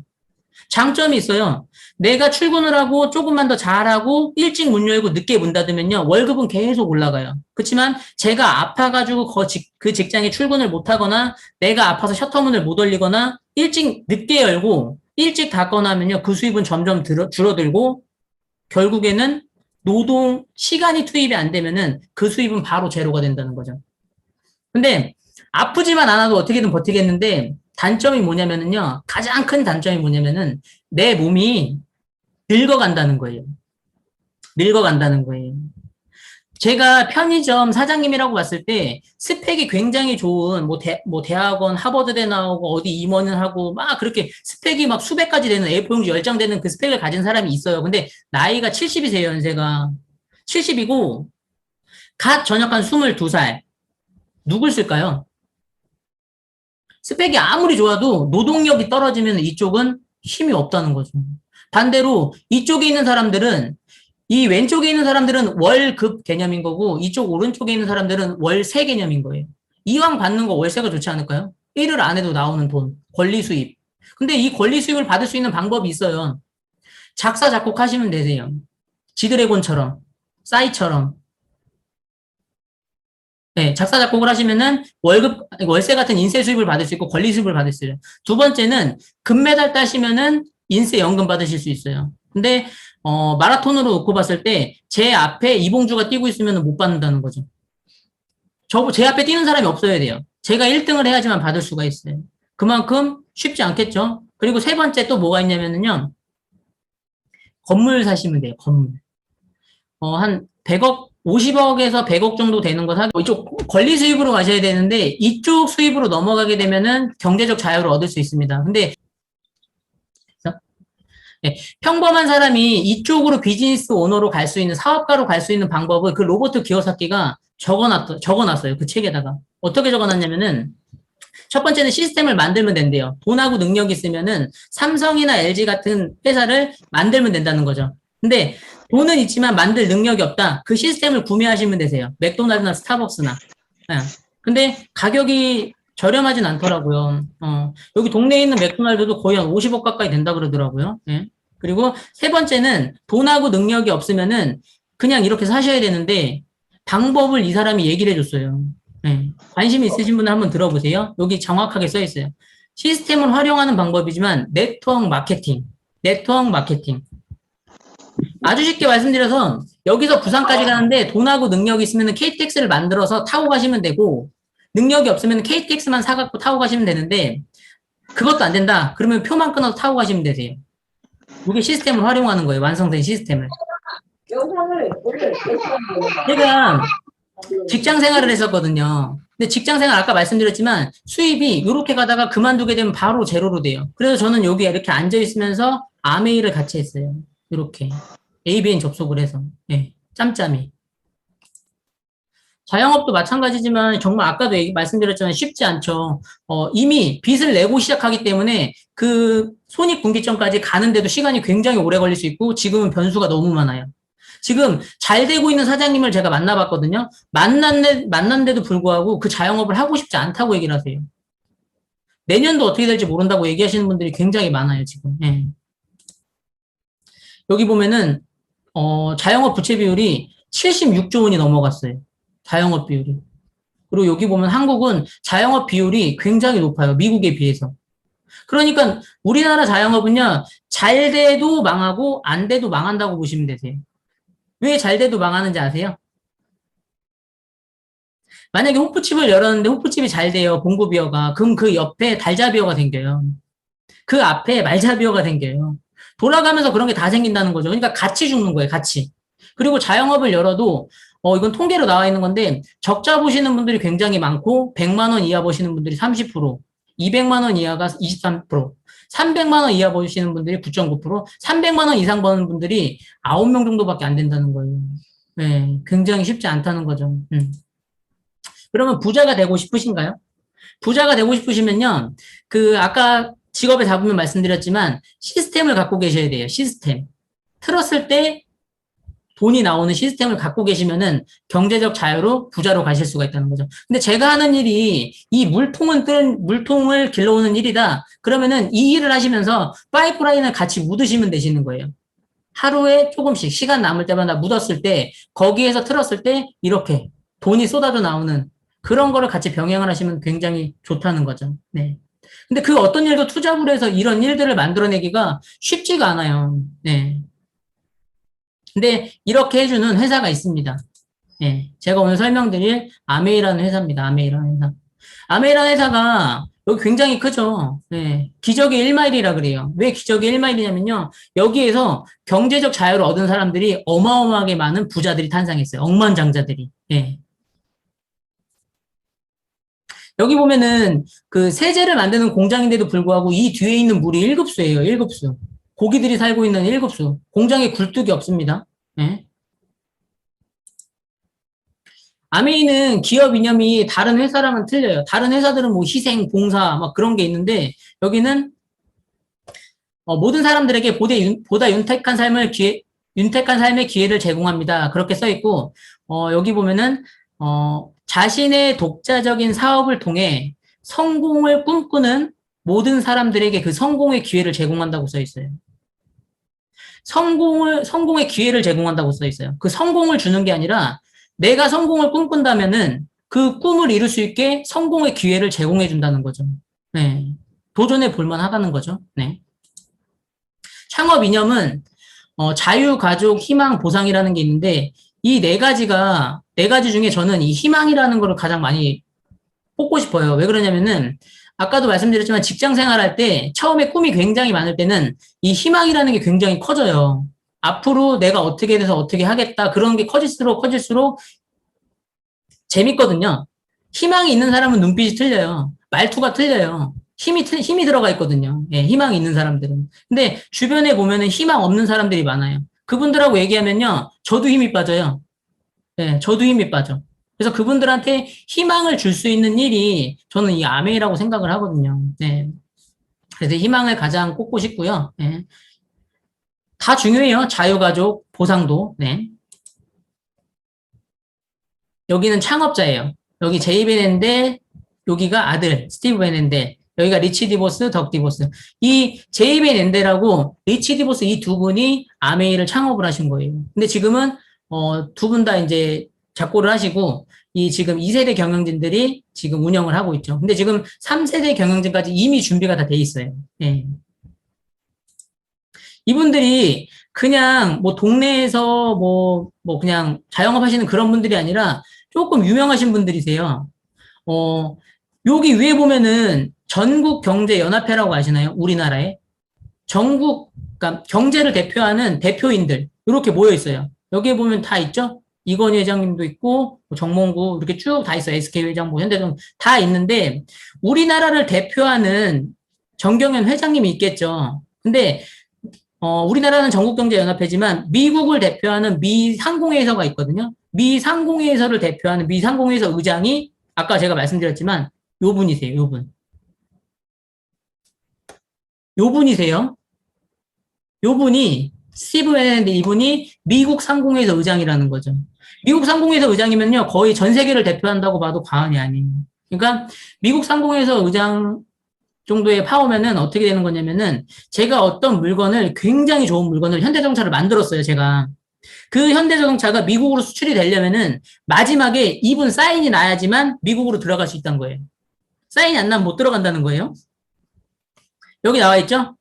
장점이 있어요. 내가 출근을 하고 조금만 더 잘하고 일찍 문 열고 늦게 문 닫으면요. 월급은 계속 올라가요. 그렇지만 제가 아파가지고 그 직장에 출근을 못하거나 내가 아파서 셔터문을 못 올리거나 일찍 늦게 열고 일찍 닫거나 하면요. 그 수입은 점점 줄어들고 결국에는 노동 시간이 투입이 안 되면은 그 수입은 바로 제로가 된다는 거죠. 근데 아프지만 않아도 어떻게든 버티겠는데 단점이 뭐냐면은요. 가장 큰 단점이 뭐냐면은 내 몸이 늙어간다는 거예요. 늙어간다는 거예요. 제가 편의점 사장님이라고 봤을 때 스펙이 굉장히 좋은 뭐 대학원 하버드대 나오고 어디 임원을 하고 막 그렇게 스펙이 막 수백 가지 되는 A4용지 10장 되는 그 스펙을 가진 사람이 있어요. 근데 나이가 70이세요, 연세가. 70이고 갓 전역한 22살. 누굴 쓸까요? 스펙이 아무리 좋아도 노동력이 떨어지면 이쪽은 힘이 없다는 거죠. 반대로 이쪽에 있는 사람들은 이 왼쪽에 있는 사람들은 월급 개념인 거고 이쪽 오른쪽에 있는 사람들은 월세 개념인 거예요. 이왕 받는 거 월세가 좋지 않을까요? 일을 안 해도 나오는 돈, 권리 수입. 근데 이 권리 수입을 받을 수 있는 방법이 있어요. 작사, 작곡하시면 되세요. 지드래곤처럼, 싸이처럼. 네, 작사, 작곡을 하시면은 월세 같은 인세 수입을 받을 수 있고 권리 수입을 받을 수 있어요. 두 번째는 금메달 따시면은 인세 연금 받으실 수 있어요. 근데, 마라톤으로 놓고 봤을 때 제 앞에 이봉주가 뛰고 있으면 못 받는다는 거죠. 제 앞에 뛰는 사람이 없어야 돼요. 제가 1등을 해야지만 받을 수가 있어요. 그만큼 쉽지 않겠죠? 그리고 세 번째 또 뭐가 있냐면은요. 건물 사시면 돼요, 건물. 한 100억, 50억에서 100억 정도 되는 거 사고, 이쪽 권리 수입으로 가셔야 되는데, 이쪽 수입으로 넘어가게 되면은 경제적 자유를 얻을 수 있습니다. 근데, 네, 평범한 사람이 이쪽으로 비즈니스 오너로 갈 수 있는, 사업가로 갈 수 있는 방법을 그 로버트 기요사키가 적어놨어요. 그 책에다가. 어떻게 적어놨냐면은, 첫 번째는 시스템을 만들면 된대요. 돈하고 능력이 있으면은 삼성이나 LG 같은 회사를 만들면 된다는 거죠. 근데 돈은 있지만 만들 능력이 없다. 그 시스템을 구매하시면 되세요. 맥도날드나 스타벅스나. 예. 근데 가격이 저렴하진 않더라고요. 여기 동네에 있는 맥도날드도 거의 한 50억 가까이 된다 그러더라고요. 예. 그리고 세 번째는 돈하고 능력이 없으면은 그냥 이렇게 사셔야 되는데 방법을 이 사람이 얘기를 해줬어요. 네. 관심 있으신 분은 한번 들어보세요. 여기 정확하게 써 있어요. 시스템을 활용하는 방법이지만 네트워크 마케팅. 아주 쉽게 말씀드려서 여기서 부산까지 가는데 돈하고 능력이 있으면 KTX를 만들어서 타고 가시면 되고 능력이 없으면 KTX만 사갖고 타고 가시면 되는데 그것도 안 된다. 그러면 표만 끊어서 타고 가시면 되세요. 이게 시스템을 활용하는 거예요. 완성된 시스템을. 제가 직장 생활을 했었거든요. 근데 직장 생활 아까 말씀드렸지만 수입이 이렇게 가다가 그만두게 되면 바로 제로로 돼요. 그래서 저는 여기 이렇게 앉아 있으면서 아메이를 같이 했어요. 이렇게 ABN 접속을 해서 짬짬이. 자영업도 마찬가지지만 정말 아까도 말씀드렸지만 쉽지 않죠. 이미 빚을 내고 시작하기 때문에 그 손익분기점까지 가는데도 시간이 굉장히 오래 걸릴 수 있고 지금은 변수가 너무 많아요. 지금 잘 되고 있는 사장님을 제가 만나봤거든요. 만났는데도 불구하고 그 자영업을 하고 싶지 않다고 얘기를 하세요. 내년도 어떻게 될지 모른다고 얘기하시는 분들이 굉장히 많아요, 지금. 예. 여기 보면은, 자영업 부채 비율이 76조 원이 넘어갔어요. 자영업 비율이. 그리고 여기 보면 한국은 자영업 비율이 굉장히 높아요. 미국에 비해서. 그러니까 우리나라 자영업은요, 잘 돼도 망하고 안 돼도 망한다고 보시면 되세요. 왜 잘 돼도 망하는지 아세요? 만약에 호프집을 열었는데 호프집이 잘 돼요. 봉구비어가. 그럼 그 옆에 달자비어가 생겨요. 그 앞에 말자비어가 생겨요. 돌아가면서 그런 게 다 생긴다는 거죠. 그러니까 같이 죽는 거예요. 같이. 그리고 자영업을 열어도 이건 통계로 나와 있는 건데 적자 보시는 분들이 굉장히 많고 100만 원 이하 보시는 분들이 30%, 200만 원 이하가 23%, 300만 원 이하 보시는 분들이 9.9%, 300만 원 이상 버는 분들이 9명 정도밖에 안 된다는 거예요. 네, 굉장히 쉽지 않다는 거죠. 그러면 부자가 되고 싶으신가요? 부자가 되고 싶으시면요, 아까 직업에 잡으면 말씀드렸지만, 시스템을 갖고 계셔야 돼요, 시스템. 틀었을 때 돈이 나오는 시스템을 갖고 계시면은 경제적 자유로 부자로 가실 수가 있다는 거죠. 근데 제가 하는 일이 이 물통을 길러오는 일이다. 그러면은 이 일을 하시면서 파이프라인을 같이 묻으시면 되시는 거예요. 하루에 조금씩 시간 남을 때마다 묻었을 때 거기에서 틀었을 때 이렇게 돈이 쏟아져 나오는 그런 거를 같이 병행을 하시면 굉장히 좋다는 거죠. 네. 근데 그 어떤 일도 투잡을 해서 이런 일들을 만들어내기가 쉽지가 않아요. 네. 근데 이렇게 해주는 회사가 있습니다. 네. 제가 오늘 설명드릴 아메이라는 회사입니다. 아메이라는 회사. 아메이라는 회사가 여기 굉장히 크죠. 네. 기적의 1마일이라 그래요. 왜 기적의 1마일이냐면요. 여기에서 경제적 자유를 얻은 사람들이 어마어마하게 많은 부자들이 탄생했어요. 억만장자들이. 네. 여기 보면은 그 세제를 만드는 공장인데도 불구하고 이 뒤에 있는 물이 1급수예요. 1급수. 고기들이 살고 있는 1급수. 공장에 굴뚝이 없습니다. 네. 아메이는 기업 이념이 다른 회사랑은 틀려요. 다른 회사들은 뭐 희생, 봉사 막 그런 게 있는데 여기는 모든 사람들에게 보다 윤택한 삶의 기회를 제공합니다. 그렇게 써 있고 여기 보면은 자신의 독자적인 사업을 통해 성공을 꿈꾸는 모든 사람들에게 그 성공의 기회를 제공한다고 써 있어요. 성공의 기회를 제공한다고 써 있어요. 그 성공을 주는 게 아니라 내가 성공을 꿈꾼다면은 그 꿈을 이룰 수 있게 성공의 기회를 제공해 준다는 거죠. 네. 도전해 볼 만하다는 거죠. 네. 창업 이념은 자유, 가족, 희망, 보상이라는 게 있는데 이 네 가지 중에 저는 이 희망이라는 거를 가장 많이 뽑고 싶어요. 왜 그러냐면은 아까도 말씀드렸지만 직장 생활할 때 처음에 꿈이 굉장히 많을 때는 이 희망이라는 게 굉장히 커져요. 앞으로 내가 어떻게 돼서 어떻게 하겠다 그런 게 커질수록 재밌거든요. 희망이 있는 사람은 눈빛이 틀려요. 말투가 틀려요. 힘이 들어가 있거든요. 예, 희망이 있는 사람들은. 근데 주변에 보면은 희망 없는 사람들이 많아요. 그분들하고 얘기하면요. 저도 힘이 빠져요. 예, 저도 힘이 빠져. 그래서 그분들한테 희망을 줄 수 있는 일이 저는 이 아메이라고 생각을 하거든요. 네. 그래서 희망을 가장 꼽고 싶고요. 네. 다 중요해요. 자유가족, 보상도. 네. 여기는 창업자예요. 여기 제이 베넨데, 여기가 아들, 스티브 베넨데, 여기가 리치 디보스, 덕 디보스. 이 제이 베넨데라고 리치 디보스 이 두 분이 아메이를 창업을 하신 거예요. 근데 지금은, 두 분 다 이제 작고를 하시고, 이 지금 2세대 경영진들이 지금 운영을 하고 있죠. 근데 지금 3세대 경영진까지 이미 준비가 다 돼 있어요. 예. 이분들이 그냥 뭐 동네에서 뭐 그냥 자영업 하시는 그런 분들이 아니라 조금 유명하신 분들이세요. 어, 여기 위에 보면은 전국경제연합회라고 아시나요? 우리나라에. 그러니까 경제를 대표하는 대표인들, 이렇게 모여 있어요. 여기에 보면 다 있죠? 이건희 회장님도 있고, 뭐 정몽구, 이렇게 쭉 다 있어요. SK 회장, 뭐 현대중 다 있는데, 우리나라를 대표하는 정경현 회장님이 있겠죠. 근데 우리나라는 전국경제연합회지만 미국을 대표하는 미상공회의소가 있거든요. 미상공회의소를 대표하는 미상공회의소 의장이 아까 제가 말씀드렸지만 요 분이세요. 요 분. 요 분이세요. 요 분이 스티브 베넨데 이분이 미국 상공회의소 의장이라는 거죠. 미국 상공회의소 의장이면요. 거의 전 세계를 대표한다고 봐도 과언이 아니에요. 그러니까 미국 상공회의소 의장 정도의 파워면은 어떻게 되는 거냐면은 제가 어떤 물건을 굉장히 좋은 물건을 현대자동차를 만들었어요, 제가. 그 현대자동차가 미국으로 수출이 되려면은 마지막에 이분 사인이 나야지만 미국으로 들어갈 수 있다는 거예요. 사인이 안 나면 못 들어간다는 거예요. 여기 나와 있죠?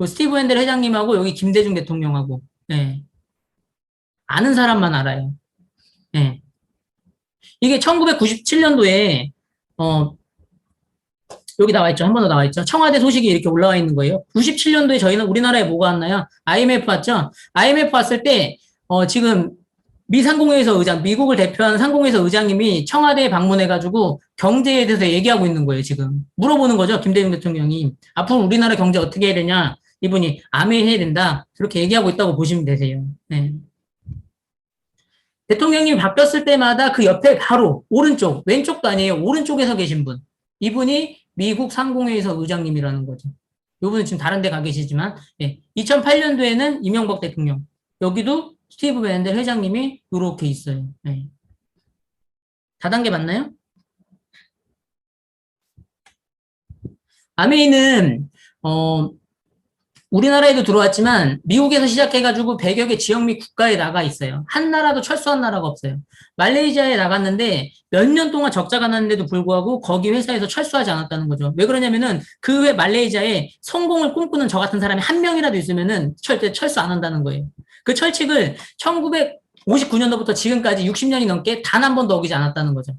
스티브 핸델 회장님하고 여기 김대중 대통령하고. 네. 아는 사람만 알아요. 예. 이게 1997년도에, 여기 나와 있죠. 한 번 더 나와 있죠. 청와대 소식이 이렇게 올라와 있는 거예요. 97년도에 저희는 우리나라에 뭐가 왔나요? IMF 왔죠? IMF 왔을 때, 지금 미 상공회의소 의장, 미국을 대표하는 상공회의소 의장님이 청와대에 방문해가지고 경제에 대해서 얘기하고 있는 거예요, 지금. 물어보는 거죠, 김대중 대통령이. 앞으로 우리나라 경제 어떻게 해야 되냐? 이분이 아메 해야 된다. 그렇게 얘기하고 있다고 보시면 되세요. 네. 대통령님이 바뀌었을 때마다 그 옆에 바로 오른쪽, 왼쪽도 아니에요. 오른쪽에 서 계신 분. 이분이 미국 상공회의소 의장님이라는 거죠. 이분은 지금 다른 데 가 계시지만, 예. 2008년도에는 이명박 대통령. 여기도 스티브 밴델 회장님이 이렇게 있어요. 네. 다단계 맞나요? 아메이는 우리나라에도 들어왔지만 미국에서 시작해가지고 100여 개 지역 및 국가에 나가 있어요. 한 나라도 철수한 나라가 없어요. 말레이시아에 나갔는데 몇 년 동안 적자가 났는데도 불구하고 거기 회사에서 철수하지 않았다는 거죠. 왜 그러냐면은 그 외 말레이시아에 성공을 꿈꾸는 저 같은 사람이 한 명이라도 있으면은 절대 철수 안 한다는 거예요. 그 철칙을 1959년도부터 지금까지 60년이 넘게 단 한 번도 어기지 않았다는 거죠.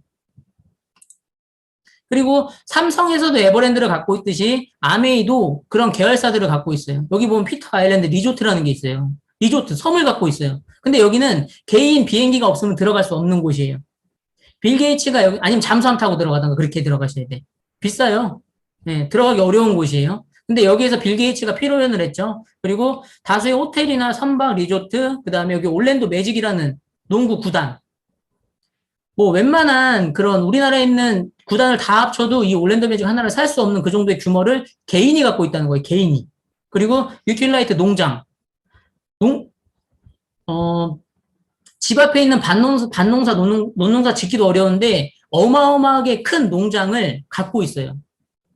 그리고 삼성에서도 에버랜드를 갖고 있듯이 아메이도 그런 계열사들을 갖고 있어요. 여기 보면 피터 아일랜드 리조트라는 게 있어요. 리조트, 섬을 갖고 있어요. 근데 여기는 개인 비행기가 없으면 들어갈 수 없는 곳이에요. 빌 게이츠가 여기, 아니면 잠수함 타고 들어가던가 그렇게 들어가셔야 돼. 비싸요. 네, 들어가기 어려운 곳이에요. 근데 여기에서 빌 게이츠가 필요연을 했죠. 그리고 다수의 호텔이나 선박 리조트, 그 다음에 여기 올랜도 매직이라는 농구 구단. 뭐 웬만한 그런 우리나라에 있는 구단을 다 합쳐도 이 올랜도 매직 하나를 살 수 없는 그 정도의 규모를 개인이 갖고 있다는 거예요. 개인이. 그리고 유틸라이트 농장. 집 앞에 있는 밭농사, 논농사 짓기도 어려운데 어마어마하게 큰 농장을 갖고 있어요.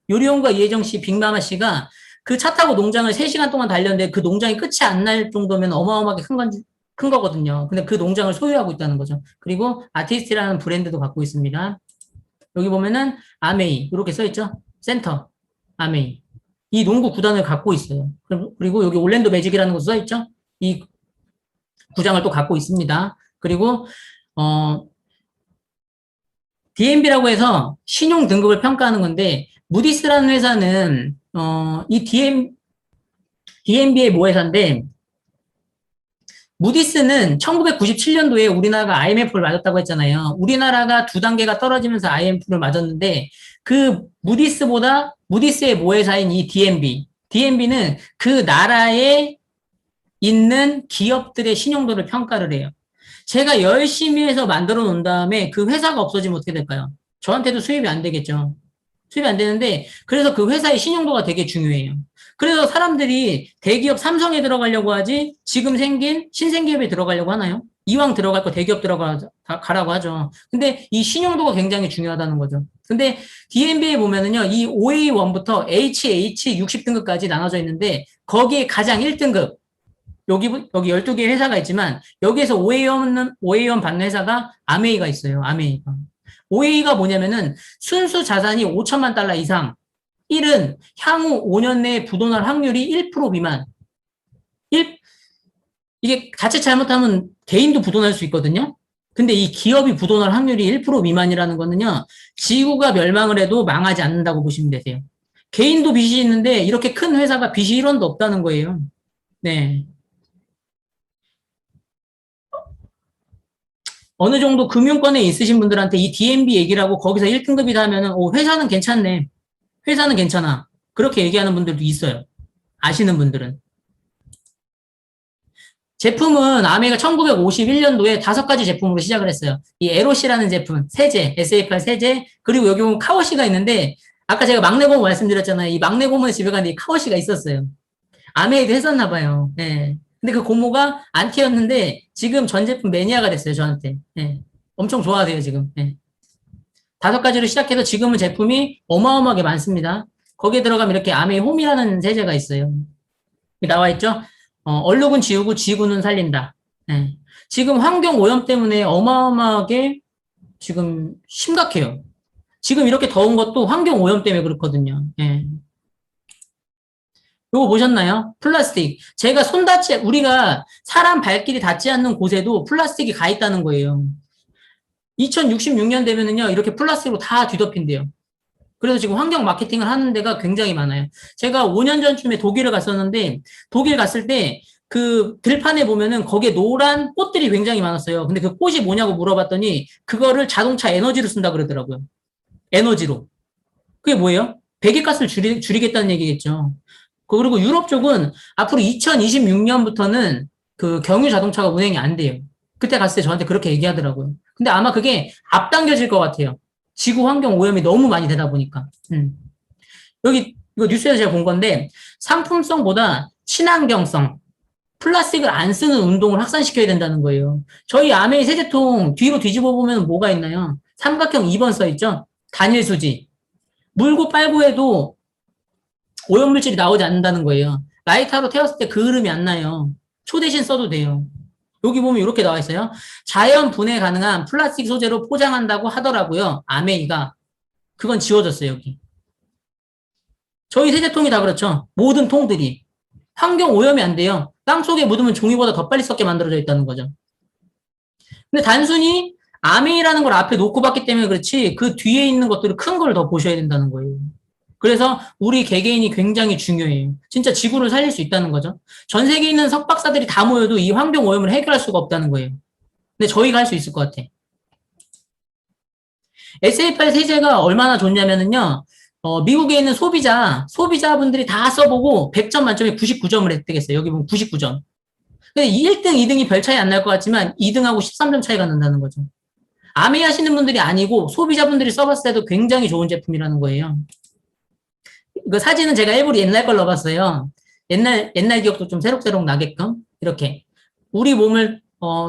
요리용과 이혜정 씨, 빅마마 씨가 그 차 타고 농장을 3시간 동안 달렸는데 그 농장이 끝이 안 날 정도면 어마어마하게 큰 거거든요. 근데 그 농장을 소유하고 있다는 거죠. 그리고 아티스트라는 브랜드도 갖고 있습니다. 여기 보면은 아메이 이렇게 써있죠. 센터 아메이 이 농구 구단을 갖고 있어요. 그리고 여기 올랜도 매직이라는 것도 써있죠. 이 구장을 또 갖고 있습니다. 그리고 DMB라고 해서 신용 등급을 평가하는 건데 무디스라는 회사는 이 DMB의 모회사인데 무디스는 1997년도에 우리나라가 IMF를 맞았다고 했잖아요. 우리나라가 2단계가 떨어지면서 IMF를 맞았는데 그 무디스의 모회사인 이 DMB는 그 나라에 있는 기업들의 신용도를 평가를 해요. 제가 열심히 해서 만들어 놓은 다음에 그 회사가 없어지면 어떻게 될까요? 저한테도 수입이 안 되겠죠. 수입이 안 되는데 그래서 그 회사의 신용도가 되게 중요해요. 그래서 사람들이 대기업 삼성에 들어가려고 하지 지금 생긴 신생기업에 들어가려고 하나요? 이왕 들어갈 거 대기업 가라고 하죠. 근데 이 신용도가 굉장히 중요하다는 거죠. 근데 DNB에 보면은요, 이 OA1부터 HH 60등급까지 나눠져 있는데 거기에 가장 1등급 여기 12개 회사가 있지만 여기에서 OA1 받는 회사가 아메이가 있어요. 아메이가. OA가 뭐냐면은 순수 자산이 5천만 달러 이상 1은 향후 5년 내에 부도날 확률이 1% 미만. 이게 자칫 잘못하면 개인도 부도날 수 있거든요. 근데 이 기업이 부도날 확률이 1% 미만이라는 거는요. 지구가 멸망을 해도 망하지 않는다고 보시면 되세요. 개인도 빚이 있는데 이렇게 큰 회사가 빚이 1원도 없다는 거예요. 네. 어느 정도 금융권에 있으신 분들한테 이 DNB 얘기를 하고 거기서 1등급이다 하면은 회사는 괜찮네. 회사는 괜찮아. 그렇게 얘기하는 분들도 있어요. 아시는 분들은. 제품은 아메이가 1951년도에 5가지 제품으로 시작을 했어요. 이 에로시라는 제품, 세제, SAR 세제, 그리고 여기 보면 카워시가 있는데 아까 제가 막내 고문 말씀드렸잖아요. 이 막내 고문의 집에 갔는데 이 카워시가 있었어요. 아메이도 했었나 봐요. 네. 근데 그 고모가 안티였는데 지금 전 제품 매니아가 됐어요. 저한테. 네. 엄청 좋아하세요. 지금. 네. 5가지로 시작해서 지금은 제품이 어마어마하게 많습니다. 거기에 들어가면 이렇게 아메이 홈이라는 세제가 있어요. 나와 있죠? 얼룩은 지우고 지구는 살린다. 네. 지금 환경 오염 때문에 어마어마하게 지금 심각해요. 지금 이렇게 더운 것도 환경 오염 때문에 그렇거든요. 네. 요거 보셨나요? 플라스틱. 제가 우리가 사람 발길이 닿지 않는 곳에도 플라스틱이 가 있다는 거예요. 2066년 되면은요, 이렇게 플라스틱으로 다 뒤덮인대요. 그래서 지금 환경 마케팅을 하는 데가 굉장히 많아요. 제가 5년 전쯤에 독일을 갔었는데, 독일 갔을 때, 그 들판에 보면은 거기에 노란 꽃들이 굉장히 많았어요. 근데 그 꽃이 뭐냐고 물어봤더니, 그거를 자동차 에너지로 쓴다 그러더라고요. 에너지로. 그게 뭐예요? 배기가스를 줄이겠다는 얘기겠죠. 그리고 유럽 쪽은 앞으로 2026년부터는 그 경유 자동차가 운행이 안 돼요. 그때 갔을 때 저한테 그렇게 얘기하더라고요. 근데 아마 그게 앞당겨질 것 같아요. 지구 환경 오염이 너무 많이 되다 보니까. 여기 이거 뉴스에서 제가 본 건데 상품성보다 친환경성, 플라스틱을 안 쓰는 운동을 확산시켜야 된다는 거예요. 저희 아메이 세제통 뒤로 뒤집어 보면 뭐가 있나요? 삼각형 2번 써 있죠? 단일 수지. 물고 빨고 해도 오염물질이 나오지 않는다는 거예요. 라이터로 태웠을 때 그 흐름이 안 나요. 초 대신 써도 돼요. 여기 보면 이렇게 나와 있어요. 자연 분해 가능한 플라스틱 소재로 포장한다고 하더라고요. 아메이가. 그건 지워졌어요, 여기. 저희 세제통이 다 그렇죠. 모든 통들이. 환경 오염이 안 돼요. 땅 속에 묻으면 종이보다 더 빨리 썩게 만들어져 있다는 거죠. 근데 단순히 아메이라는 걸 앞에 놓고 봤기 때문에 그렇지 그 뒤에 있는 것들을 큰 걸 더 보셔야 된다는 거예요. 그래서 우리 개개인이 굉장히 중요해요. 진짜 지구를 살릴 수 있다는 거죠. 전 세계에 있는 석박사들이 다 모여도 이 환경 오염을 해결할 수가 없다는 거예요. 근데 저희가 할 수 있을 것 같아. SA8 세제가 얼마나 좋냐면요. 미국에 있는 소비자분들이 다 써보고 100점 만점에 99점을 획득했어요. 여기 보면 99점. 근데 1등, 2등이 별 차이 안 날 것 같지만 2등하고 13점 차이가 난다는 거죠. 아메이 하시는 분들이 아니고 소비자분들이 써봤을 때도 굉장히 좋은 제품이라는 거예요. 그 사진은 제가 일부러 옛날 걸 넣어봤어요. 옛날 기억도 좀 새록새록 나게끔. 이렇게. 우리 몸을,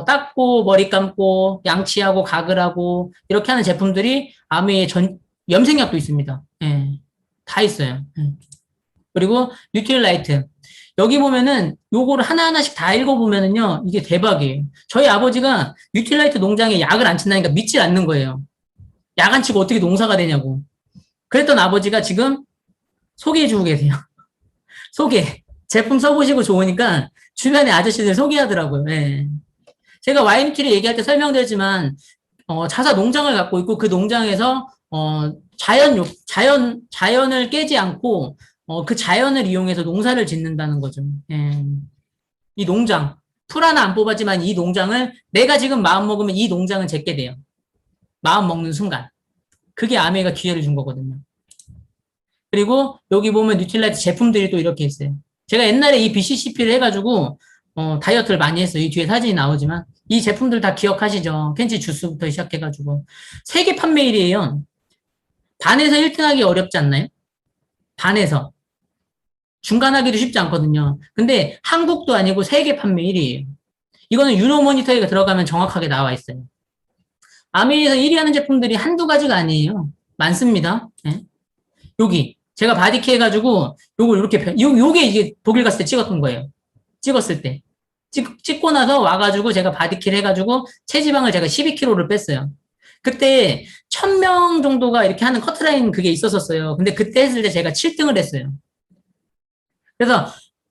닦고, 머리 감고, 양치하고, 가글하고, 이렇게 하는 제품들이 아메이의 염색약도 있습니다. 예. 다 있어요. 예. 그리고 뉴트릴라이트. 여기 보면은 요거를 하나하나씩 다 읽어보면은요, 이게 대박이에요. 저희 아버지가 뉴트릴라이트 농장에 약을 안 친다니까 믿질 않는 거예요. 약 안 치고 어떻게 농사가 되냐고. 그랬던 아버지가 지금 소개해주고 계세요. 제품 써보시고 좋으니까 주변에 아저씨들 소개하더라고요. 예. 제가 와인키를 얘기할 때 설명드렸지만, 자사 농장을 갖고 있고 그 농장에서, 자연을 깨지 않고, 그 자연을 이용해서 농사를 짓는다는 거죠. 예. 이 농장, 풀 하나 안 뽑았지만 이 농장을 내가 지금 마음 먹으면 이 농장은 제게 돼요. 마음 먹는 순간. 그게 아메이가 기회를 준 거거든요. 그리고 여기 보면 뉴트릴라이트 제품들이 또 이렇게 있어요. 제가 옛날에 이 BCCP를 해가지고 다이어트를 많이 했어요. 이 뒤에 사진이 나오지만 이 제품들 다 기억하시죠? 켄치 주스부터 시작해가지고 세계 판매 1위에요. 반에서 1등 하기 어렵지 않나요? 반에서. 중간 하기도 쉽지 않거든요. 근데 한국도 아니고 세계 판매 1위에요. 이거는 유노 모니터에 들어가면 정확하게 나와 있어요. 아메이에서 1위 하는 제품들이 한두 가지가 아니에요. 많습니다. 네. 여기 제가 바디케 해가지고 요걸 이렇게 요게 이게 독일 갔을 때 찍었던 거예요. 찍었을 때 찍고 나서 와가지고 제가 바디케를 해가지고 체지방을 제가 12kg를 뺐어요. 그때 1000명 정도가 이렇게 하는 커트라인 그게 있었어요. 근데 그때 했을 때 제가 7등을 했어요. 그래서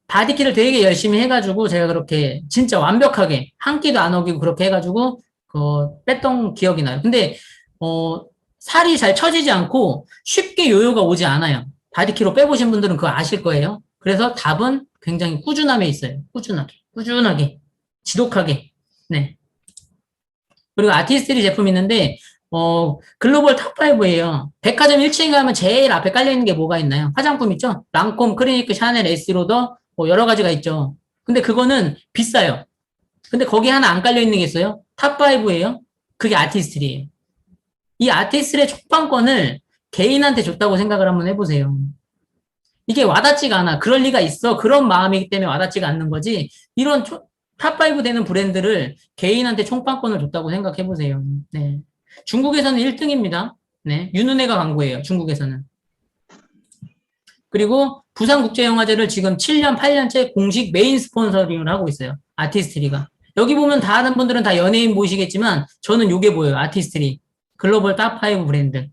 바디케를 되게 열심히 해가지고 제가 그렇게 진짜 완벽하게 한 끼도 안 어기고 그렇게 해가지고 뺐던 기억이 나요. 근데 살이 잘 처지지 않고 쉽게 요요가 오지 않아요. 바디키로 빼보신 분들은 그거 아실 거예요. 그래서 답은 굉장히 꾸준함에 있어요. 꾸준하게, 지독하게. 네. 그리고 아티스트리 제품이 있는데 글로벌 탑5예요. 백화점 1층에 가면 제일 앞에 깔려있는 게 뭐가 있나요? 화장품 있죠? 랑콤, 크리니크, 샤넬, 에스티로더 뭐 여러 가지가 있죠. 근데 그거는 비싸요. 근데 거기 하나 안 깔려있는 게 있어요? 탑5예요. 그게 아티스트리예요. 이 아티스트의 촉방권을 개인한테 줬다고 생각을 한번 해보세요. 이게 와닿지가 않아. 그럴 리가 있어. 그런 마음이기 때문에 와닿지가 않는 거지. 이런 탑5 되는 브랜드를 개인한테 총판권을 줬다고 생각해보세요. 네. 중국에서는 1등입니다. 네. 윤은혜가 광고예요. 중국에서는. 그리고 부산국제영화제를 지금 7년, 8년째 공식 메인 스폰서링을 하고 있어요. 아티스트리가. 여기 보면 다 아는 분들은 다 연예인 보시겠지만 저는 요게 보여요. 아티스트리. 글로벌 탑5 브랜드.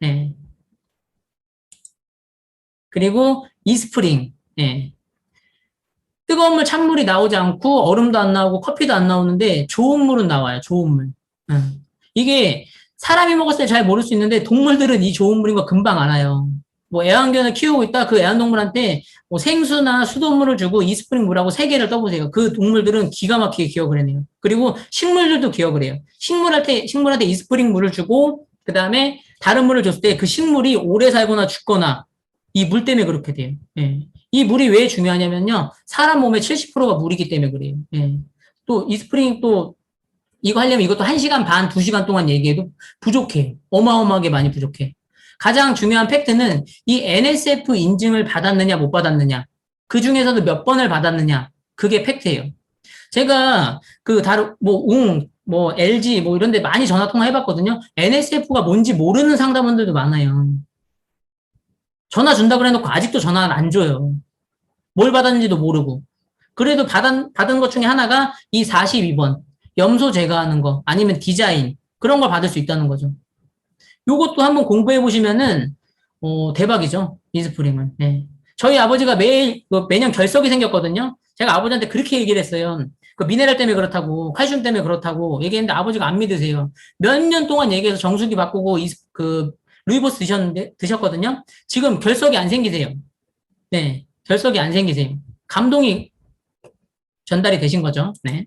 네. 그리고 이스프링. 예. 뜨거운 물, 찬물이 나오지 않고 얼음도 안 나오고 커피도 안 나오는데 좋은 물은 나와요. 좋은 물. 이게 사람이 먹었을 때 잘 모를 수 있는데 동물들은 이 좋은 물인 거 금방 알아요. 뭐 애완견을 키우고 있다 그 애완동물한테 뭐 생수나 수돗물을 주고 이스프링 물하고 세 개를 떠보세요. 그 동물들은 기가 막히게 기억을 해내요. 그리고 식물들도 기억을 해요. 식물한테 이스프링 물을 주고 그 다음에 다른 물을 줬을 때 그 식물이 오래 살거나 죽거나 이 물 때문에 그렇게 돼요. 예. 이 물이 왜 중요하냐면요. 사람 몸의 70%가 물이기 때문에 그래요. 예. 또 이스프링 또 이거 하려면 이것도 1시간 반, 2시간 동안 얘기해도 부족해. 어마어마하게 많이 부족해. 가장 중요한 팩트는 이 NSF 인증을 받았느냐, 못 받았느냐. 그 중에서도 몇 번을 받았느냐. 그게 팩트예요. 제가 뭐 LG 뭐 이런 데 많이 전화 통화 해봤거든요. NSF가 뭔지 모르는 상담원들도 많아요. 전화 준다 그래놓고 아직도 전화를 안 줘요. 뭘 받았는지도 모르고. 그래도 받은 것 중에 하나가 이 42번. 염소 제거하는 거, 아니면 디자인. 그런 걸 받을 수 있다는 거죠. 요것도 한번 공부해 보시면은, 대박이죠. 이스프링은. 네. 저희 아버지가 매년 결석이 생겼거든요. 제가 아버지한테 그렇게 얘기를 했어요. 그 미네랄 때문에 그렇다고, 칼슘 때문에 그렇다고 얘기했는데 아버지가 안 믿으세요. 몇 년 동안 얘기해서 정수기 바꾸고, 루이보스 드셨거든요. 지금 결석이 안 생기세요. 네. 결석이 안 생기세요. 감동이 전달이 되신 거죠. 네.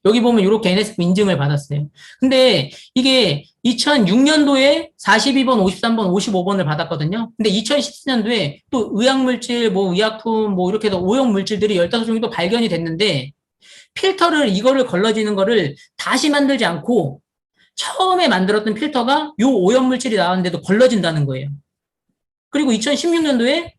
여기 보면 이렇게 NSF 인증을 받았어요. 근데 이게 2006년도에 42번, 53번, 55번을 받았거든요. 근데 2014년도에 또 의약물질, 뭐 의약품, 뭐 이렇게 해서 오염물질들이 15종이 또 발견이 됐는데 이거를 걸러지는 거를 다시 만들지 않고 처음에 만들었던 필터가 요 오염물질이 나왔는데도 걸러진다는 거예요. 그리고 2016년도에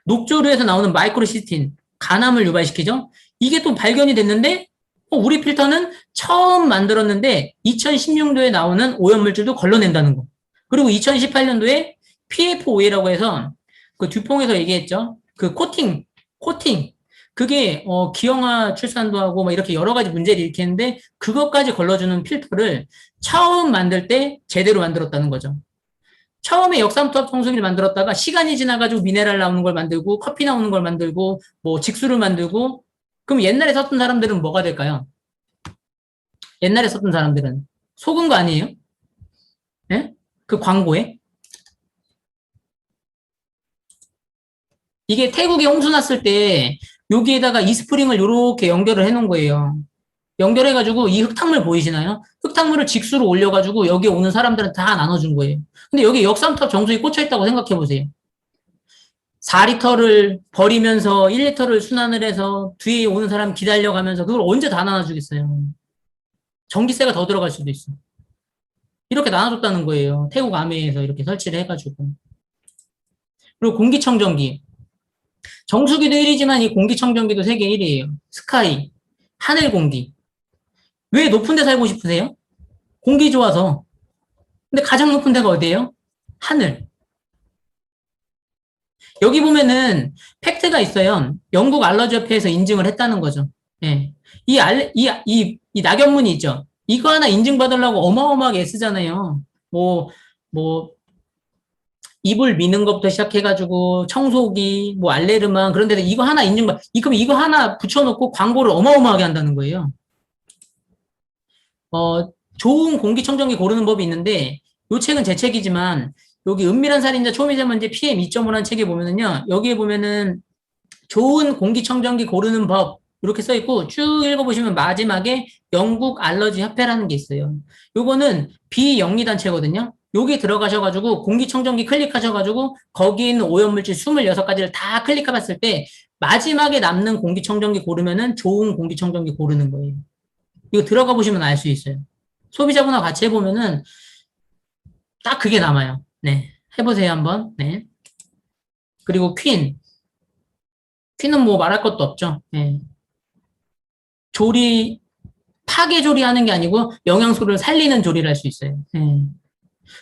녹조류에서 나오는 마이크로시스틴, 간암을 유발시키죠. 이게 또 발견이 됐는데 우리 필터는 처음 만들었는데 2016년도에 나오는 오염물질도 걸러낸다는 거. 그리고 2018년도에 PFOA라고 해서 그 듀퐁에서 얘기했죠. 그 코팅. 그게 기형아 출산도 하고 막 이렇게 여러 가지 문제를 일으키는데 그것까지 걸러주는 필터를 처음 만들 때 제대로 만들었다는 거죠. 처음에 역삼투압 청소기를 만들었다가 시간이 지나가지고 미네랄 나오는 걸 만들고 커피 나오는 걸 만들고 뭐 직수를 만들고 그럼 옛날에 썼던 사람들은 뭐가 될까요? 옛날에 썼던 사람들은 속은 거 아니에요? 예? 그 광고에? 이게 태국에 홍수 났을 때 여기에다가 이스프링을 이렇게 연결을 해놓은 거예요. 연결해가지고 이 흙탕물 보이시나요? 흙탕물을 직수로 올려가지고 여기 오는 사람들은 다 나눠준 거예요. 근데 여기 역삼투압 정수기 꽂혀있다고 생각해보세요. 4리터를 버리면서 1리터를 순환을 해서 뒤에 오는 사람 기다려가면서 그걸 언제 다 나눠주겠어요. 전기세가 더 들어갈 수도 있어. 이렇게 나눠줬다는 거예요. 태국 아메에서 이렇게 설치를 해가지고. 그리고 공기청정기. 정수기도 1위지만 이 공기청정기도 세계 1위예요. 스카이, 하늘 공기. 왜 높은 데 살고 싶으세요? 공기 좋아서. 근데 가장 높은 데가 어디예요? 하늘. 여기 보면은 팩트가 있어요. 영국 알러지협회에서 인증을 했다는 거죠. 예. 이 낙엽무늬 있죠? 이거 하나 인증받으려고 어마어마하게 애쓰잖아요. 이불 미는 것부터 시작해가지고 청소기, 뭐 알레르만 그런 데서 이거 하나 그럼 이거 하나 붙여놓고 광고를 어마어마하게 한다는 거예요. 좋은 공기청정기 고르는 법이 있는데 이 책은 제 책이지만 여기 은밀한 살인자 초미세먼지 PM2.5라는 책에 보면은요. 여기에 보면은 좋은 공기청정기 고르는 법 이렇게 써 있고 쭉 읽어보시면 마지막에 영국 알러지 협회라는 게 있어요. 요거는 비영리 단체거든요. 여기 들어가셔가지고 공기청정기 클릭하셔가지고 거기 있는 오염물질 26가지를 다 클릭해봤을 때 마지막에 남는 공기청정기 고르면은 좋은 공기청정기 고르는 거예요. 이거 들어가 보시면 알 수 있어요. 소비자분하고 같이 해보면은 딱 그게 남아요. 네. 해보세요, 한번. 네. 그리고 퀸은 뭐 말할 것도 없죠. 네. 파괴 조리하는 게 아니고 영양소를 살리는 조리를 할 수 있어요. 네.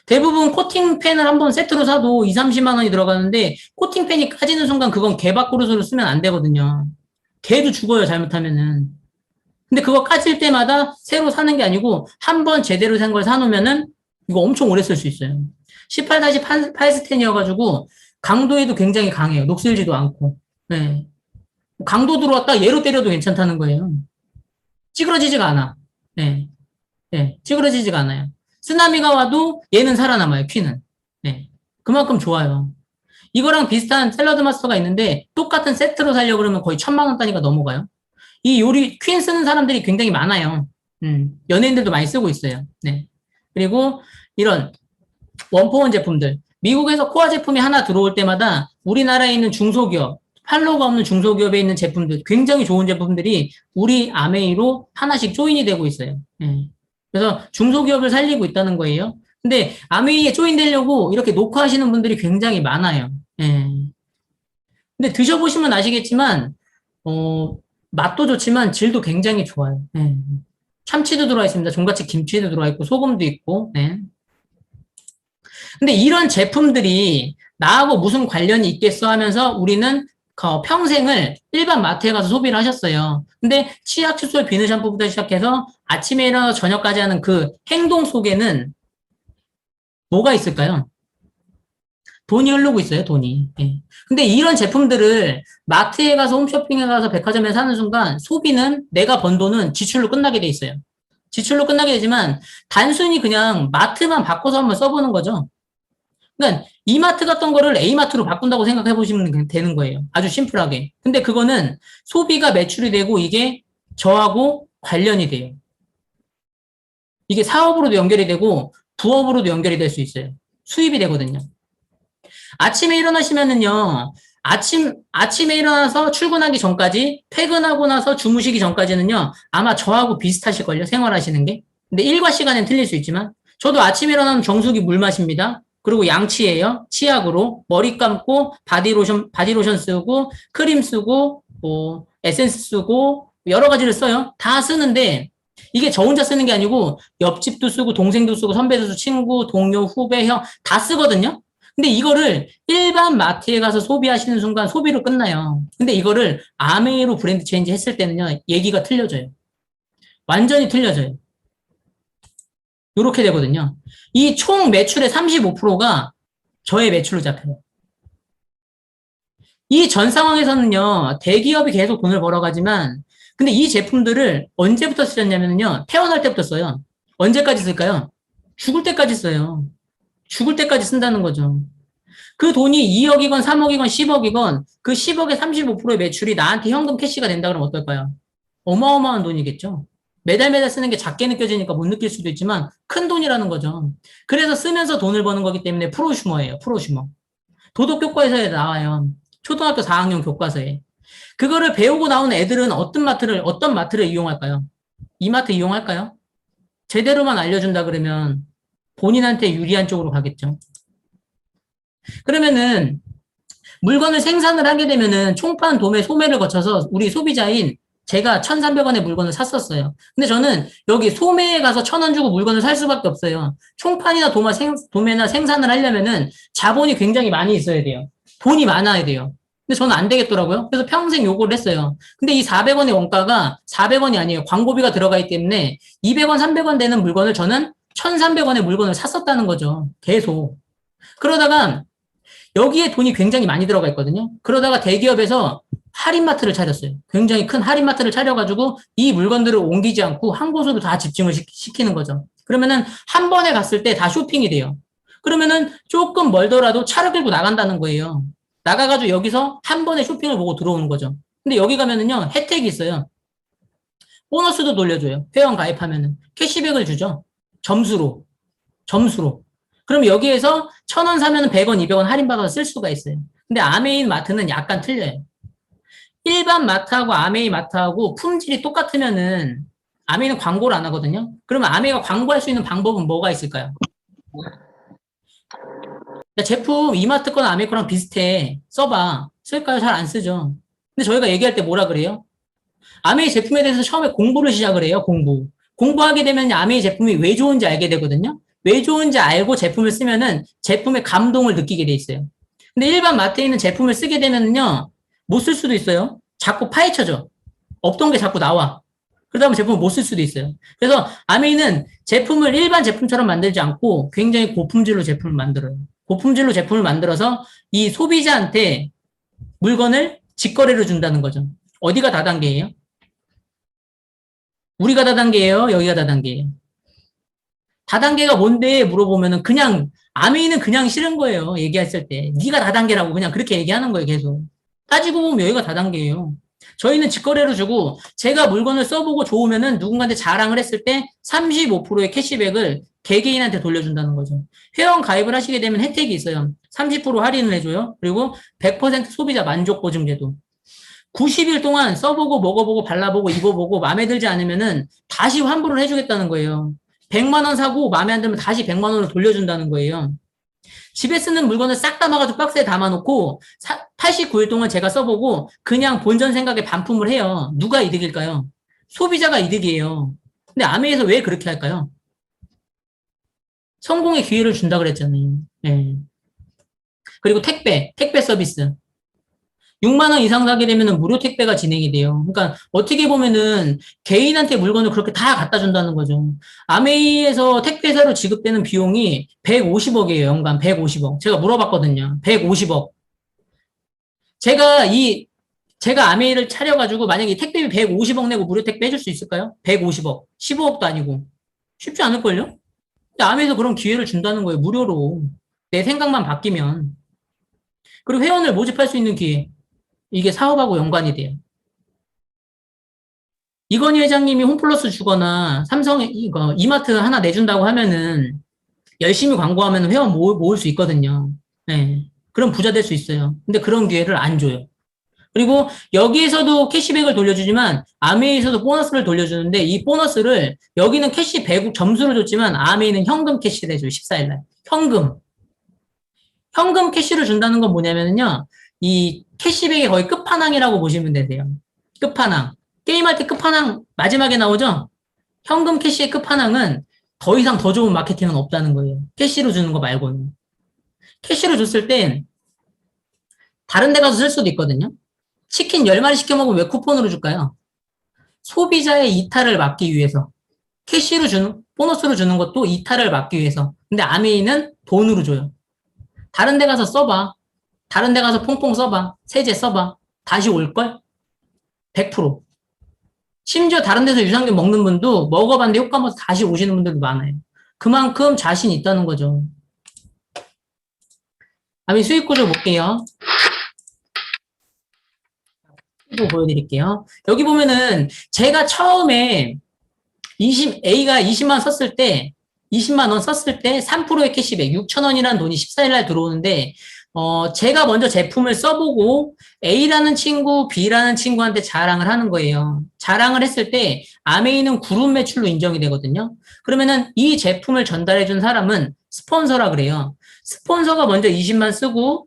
대부분 코팅펜을 한번 세트로 사도 2, 30만 원이 들어가는데 코팅펜이 까지는 순간 그건 개 밥그릇으로 쓰면 안 되거든요. 개도 죽어요, 잘못하면은. 근데 그거 까질 때마다 새로 사는 게 아니고 한 번 제대로 산 걸 사놓으면은 이거 엄청 오래 쓸 수 있어요. 18-8스텐이어가지고 강도에도 굉장히 강해요. 녹슬지도 않고. 네. 강도 들어왔다 얘로 때려도 괜찮다는 거예요. 찌그러지지가 않아. 네. 네. 찌그러지지가 않아요. 쓰나미가 와도 얘는 살아남아요. 퀸은. 네. 그만큼 좋아요. 이거랑 비슷한 샐러드 마스터가 있는데 똑같은 세트로 살려고 그러면 거의 1,000만 원 단위가 넘어가요. 이 요리 퀸 쓰는 사람들이 굉장히 많아요. 연예인들도 많이 쓰고 있어요. 네. 그리고 이런 원포원 제품들. 미국에서 코아 제품이 하나 들어올 때마다 우리나라에 있는 중소기업, 판로가 없는 중소기업에 있는 제품들, 굉장히 좋은 제품들이 우리 아메이로 하나씩 조인이 되고 있어요. 네. 그래서 중소기업을 살리고 있다는 거예요. 근데 아메이에 조인되려고 이렇게 녹화하시는 분들이 굉장히 많아요. 예. 근데 드셔보시면 아시겠지만, 맛도 좋지만 질도 굉장히 좋아요. 예. 참치도 들어가 있습니다. 종갓집 김치도 들어가 있고, 소금도 있고, 네. 근데 이런 제품들이 나하고 무슨 관련이 있겠어 하면서 우리는 평생을 일반 마트에 가서 소비를 하셨어요. 근데 치약, 칫솔, 비누, 샴푸부터 시작해서 아침에 일어나서 저녁까지 하는 그 행동 속에는 뭐가 있을까요? 돈이 흐르고 있어요, 돈이. 예. 근데 이런 제품들을 마트에 가서 홈쇼핑에 가서 백화점에 사는 순간 소비는 내가 번 돈은 지출로 끝나게 돼 있어요. 지출로 끝나게 되지만 단순히 그냥 마트만 바꿔서 한번 써보는 거죠. 그러니까 이마트 갔던 거를 A마트로 바꾼다고 생각해 보시면 되는 거예요. 아주 심플하게. 근데 그거는 소비가 매출이 되고 이게 저하고 관련이 돼요. 이게 사업으로도 연결이 되고 부업으로도 연결이 될 수 있어요. 수입이 되거든요. 아침에 일어나시면은요, 아침에 일어나서 출근하기 전까지, 퇴근하고 나서 주무시기 전까지는요, 아마 저하고 비슷하실걸요, 생활하시는 게. 근데 일과 시간엔 틀릴 수 있지만, 저도 아침에 일어나면 정수기 물 마십니다. 그리고 양치해요, 치약으로. 머리 감고, 바디로션 쓰고, 크림 쓰고, 뭐, 에센스 쓰고, 여러 가지를 써요. 다 쓰는데, 이게 저 혼자 쓰는 게 아니고, 옆집도 쓰고, 동생도 쓰고, 선배도 쓰고, 친구, 동료, 후배, 형, 다 쓰거든요? 근데 이거를 일반 마트에 가서 소비하시는 순간 소비로 끝나요. 근데 이거를 아메이로 브랜드 체인지 했을 때는요, 얘기가 틀려져요. 완전히 틀려져요. 이렇게 되거든요. 이 총 매출의 35%가 저의 매출로 잡혀요. 이 전 상황에서는요, 대기업이 계속 돈을 벌어가지만, 근데 이 제품들을 언제부터 쓰셨냐면요, 태어날 때부터 써요. 언제까지 쓸까요? 죽을 때까지 써요. 죽을 때까지 쓴다는 거죠. 그 돈이 2억이건 3억이건 10억이건 그 10억의 35%의 매출이 나한테 현금 캐시가 된다 그러면 어떨까요? 어마어마한 돈이겠죠. 매달 쓰는 게 작게 느껴지니까 못 느낄 수도 있지만 큰 돈이라는 거죠. 그래서 쓰면서 돈을 버는 거기 때문에 프로슈머예요. 프로슈머. 도덕교과서에 나와요. 초등학교 4학년 교과서에. 그거를 배우고 나온 애들은 어떤 마트를 이용할까요? 이마트 이용할까요? 제대로만 알려준다 그러면 본인한테 유리한 쪽으로 가겠죠. 그러면은 물건을 생산을 하게 되면은 총판, 도매, 소매를 거쳐서 우리 소비자인 제가 1,300원의 물건을 샀었어요. 근데 저는 여기 소매에 가서 1,000원 주고 물건을 살 수밖에 없어요. 총판이나 도매나 생산을 하려면은 자본이 굉장히 많이 있어야 돼요. 돈이 많아야 돼요. 근데 저는 안 되겠더라고요. 그래서 평생 요구를 했어요. 근데 이 400원의 원가가 400원이 아니에요. 광고비가 들어가 있기 때문에 200원, 300원 되는 물건을 저는 1,300원의 물건을 샀었다는 거죠. 계속. 그러다가 여기에 돈이 굉장히 많이 들어가 있거든요. 그러다가 대기업에서 할인마트를 차렸어요. 굉장히 큰 할인마트를 차려가지고 이 물건들을 옮기지 않고 한 곳으로 다 집중을 시키는 거죠. 그러면은 한 번에 갔을 때 다 쇼핑이 돼요. 그러면은 조금 멀더라도 차를 끌고 나간다는 거예요. 나가가지고 여기서 한 번에 쇼핑을 보고 들어오는 거죠. 근데 여기 가면은요, 혜택이 있어요. 보너스도 돌려줘요. 회원 가입하면은. 캐시백을 주죠. 점수로. 그럼 여기에서 1,000원 사면 100원, 200원 할인받아서 쓸 수가 있어요. 근데 아메인 마트는 약간 틀려요. 일반 마트하고 아메이 마트하고 품질이 똑같으면은 아메이는 광고를 안 하거든요. 그러면 아메이가 광고할 수 있는 방법은 뭐가 있을까요? 제품 이마트 거나 아메이 거랑 비슷해. 써봐. 쓸까요? 잘 안 쓰죠. 근데 저희가 얘기할 때 뭐라 그래요? 아메이 제품에 대해서 처음에 공부를 시작을 해요. 공부하게 되면 아메이 제품이 왜 좋은지 알게 되거든요. 왜 좋은지 알고 제품을 쓰면은 제품의 감동을 느끼게 돼 있어요. 근데 일반 마트에 있는 제품을 쓰게 되면은요, 못 쓸 수도 있어요. 자꾸 파헤쳐져. 없던 게 자꾸 나와. 그러다 보면 제품을 못 쓸 수도 있어요. 그래서 아메이는 제품을 일반 제품처럼 만들지 않고 굉장히 고품질로 제품을 만들어요. 고품질로 제품을 만들어서 이 소비자한테 물건을 직거래로 준다는 거죠. 어디가 다단계예요? 우리가 다단계예요? 여기가 다단계예요? 다단계가 뭔데 물어보면은 그냥 아메이는 그냥 싫은 거예요. 얘기했을 때. 네가 다단계라고 그냥 그렇게 얘기하는 거예요. 계속. 따지고 보면 여기가 다단계예요. 저희는 직거래로 주고 제가 물건을 써보고 좋으면은 누군가한테 자랑을 했을 때 35%의 캐시백을 개개인한테 돌려준다는 거죠. 회원 가입을 하시게 되면 혜택이 있어요. 30% 할인을 해줘요. 그리고 100% 소비자 만족 보증제도. 90일 동안 써보고 먹어보고 발라보고 입어보고 마음에 들지 않으면은 다시 환불을 해주겠다는 거예요. 100만 원 사고 마음에 안 들면 다시 100만 원을 돌려준다는 거예요. 집에 쓰는 물건을 싹 담아가지고 박스에 담아놓고 89일 동안 제가 써보고 그냥 본전 생각에 반품을 해요. 누가 이득일까요? 소비자가 이득이에요. 근데 아메에서 왜 그렇게 할까요? 성공의 기회를 준다 그랬잖아요. 네. 그리고 택배 서비스. 6만 원 이상 사게 되면 무료 택배가 진행이 돼요. 그러니까 어떻게 보면은 개인한테 물건을 그렇게 다 갖다 준다는 거죠. 아메이에서 택배사로 지급되는 비용이 150억이에요. 연간 150억. 제가 물어봤거든요. 150억. 제가 아메이를 차려가지고 만약에 택배비 150억 내고 무료 택배 해줄 수 있을까요? 150억. 15억도 아니고. 쉽지 않을걸요? 근데 아메이에서 그런 기회를 준다는 거예요. 무료로. 내 생각만 바뀌면. 그리고 회원을 모집할 수 있는 기회. 이게 사업하고 연관이 돼요. 이건희 회장님이 홈플러스 주거나 삼성 이거 이마트 하나 내준다고 하면은 열심히 광고하면 회원 모을 수 있거든요. 네. 그럼 부자 될 수 있어요. 근데 그런 기회를 안 줘요. 그리고 여기에서도 캐시백을 돌려주지만 아메이에서도 보너스를 돌려주는데 이 보너스를 여기는 캐시 100 점수를 줬지만 아메이는 현금 캐시를 해줘요. 14일날. 현금 캐시를 준다는 건 뭐냐면요. 이 캐시백의 거의 끝판왕이라고 보시면 되세요. 끝판왕. 게임할 때 끝판왕 마지막에 나오죠? 현금 캐시의 끝판왕은 더 이상 더 좋은 마케팅은 없다는 거예요. 캐시로 주는 거 말고는. 캐시로 줬을 땐 다른 데 가서 쓸 수도 있거든요. 치킨 10마리 시켜 먹으면 왜 쿠폰으로 줄까요? 소비자의 이탈을 막기 위해서. 캐시로 주는, 보너스로 주는 것도 이탈을 막기 위해서. 근데 아메이는 돈으로 줘요. 다른 데 가서 써봐. 다른 데 가서 퐁퐁 써봐. 세제 써봐. 다시 올걸? 100%. 심지어 다른 데서 유산균 먹는 분도 먹어봤는데 효과 봐서 다시 오시는 분들도 많아요. 그만큼 자신이 있다는 거죠. 아메이 수익 구조 볼게요. 또 보여드릴게요. 여기 보면은 제가 처음에 A가 20만 썼을 때 20만 원 썼을 때 3%의 캐시백 6천 원이라는 돈이 14일 날 들어오는데 제가 먼저 제품을 써보고 A라는 친구, B라는 친구한테 자랑을 하는 거예요. 자랑을 했을 때 아메이는 그룹 매출로 인정이 되거든요. 그러면은 이 제품을 전달해준 사람은 스폰서라 그래요. 스폰서가 먼저 20만 쓰고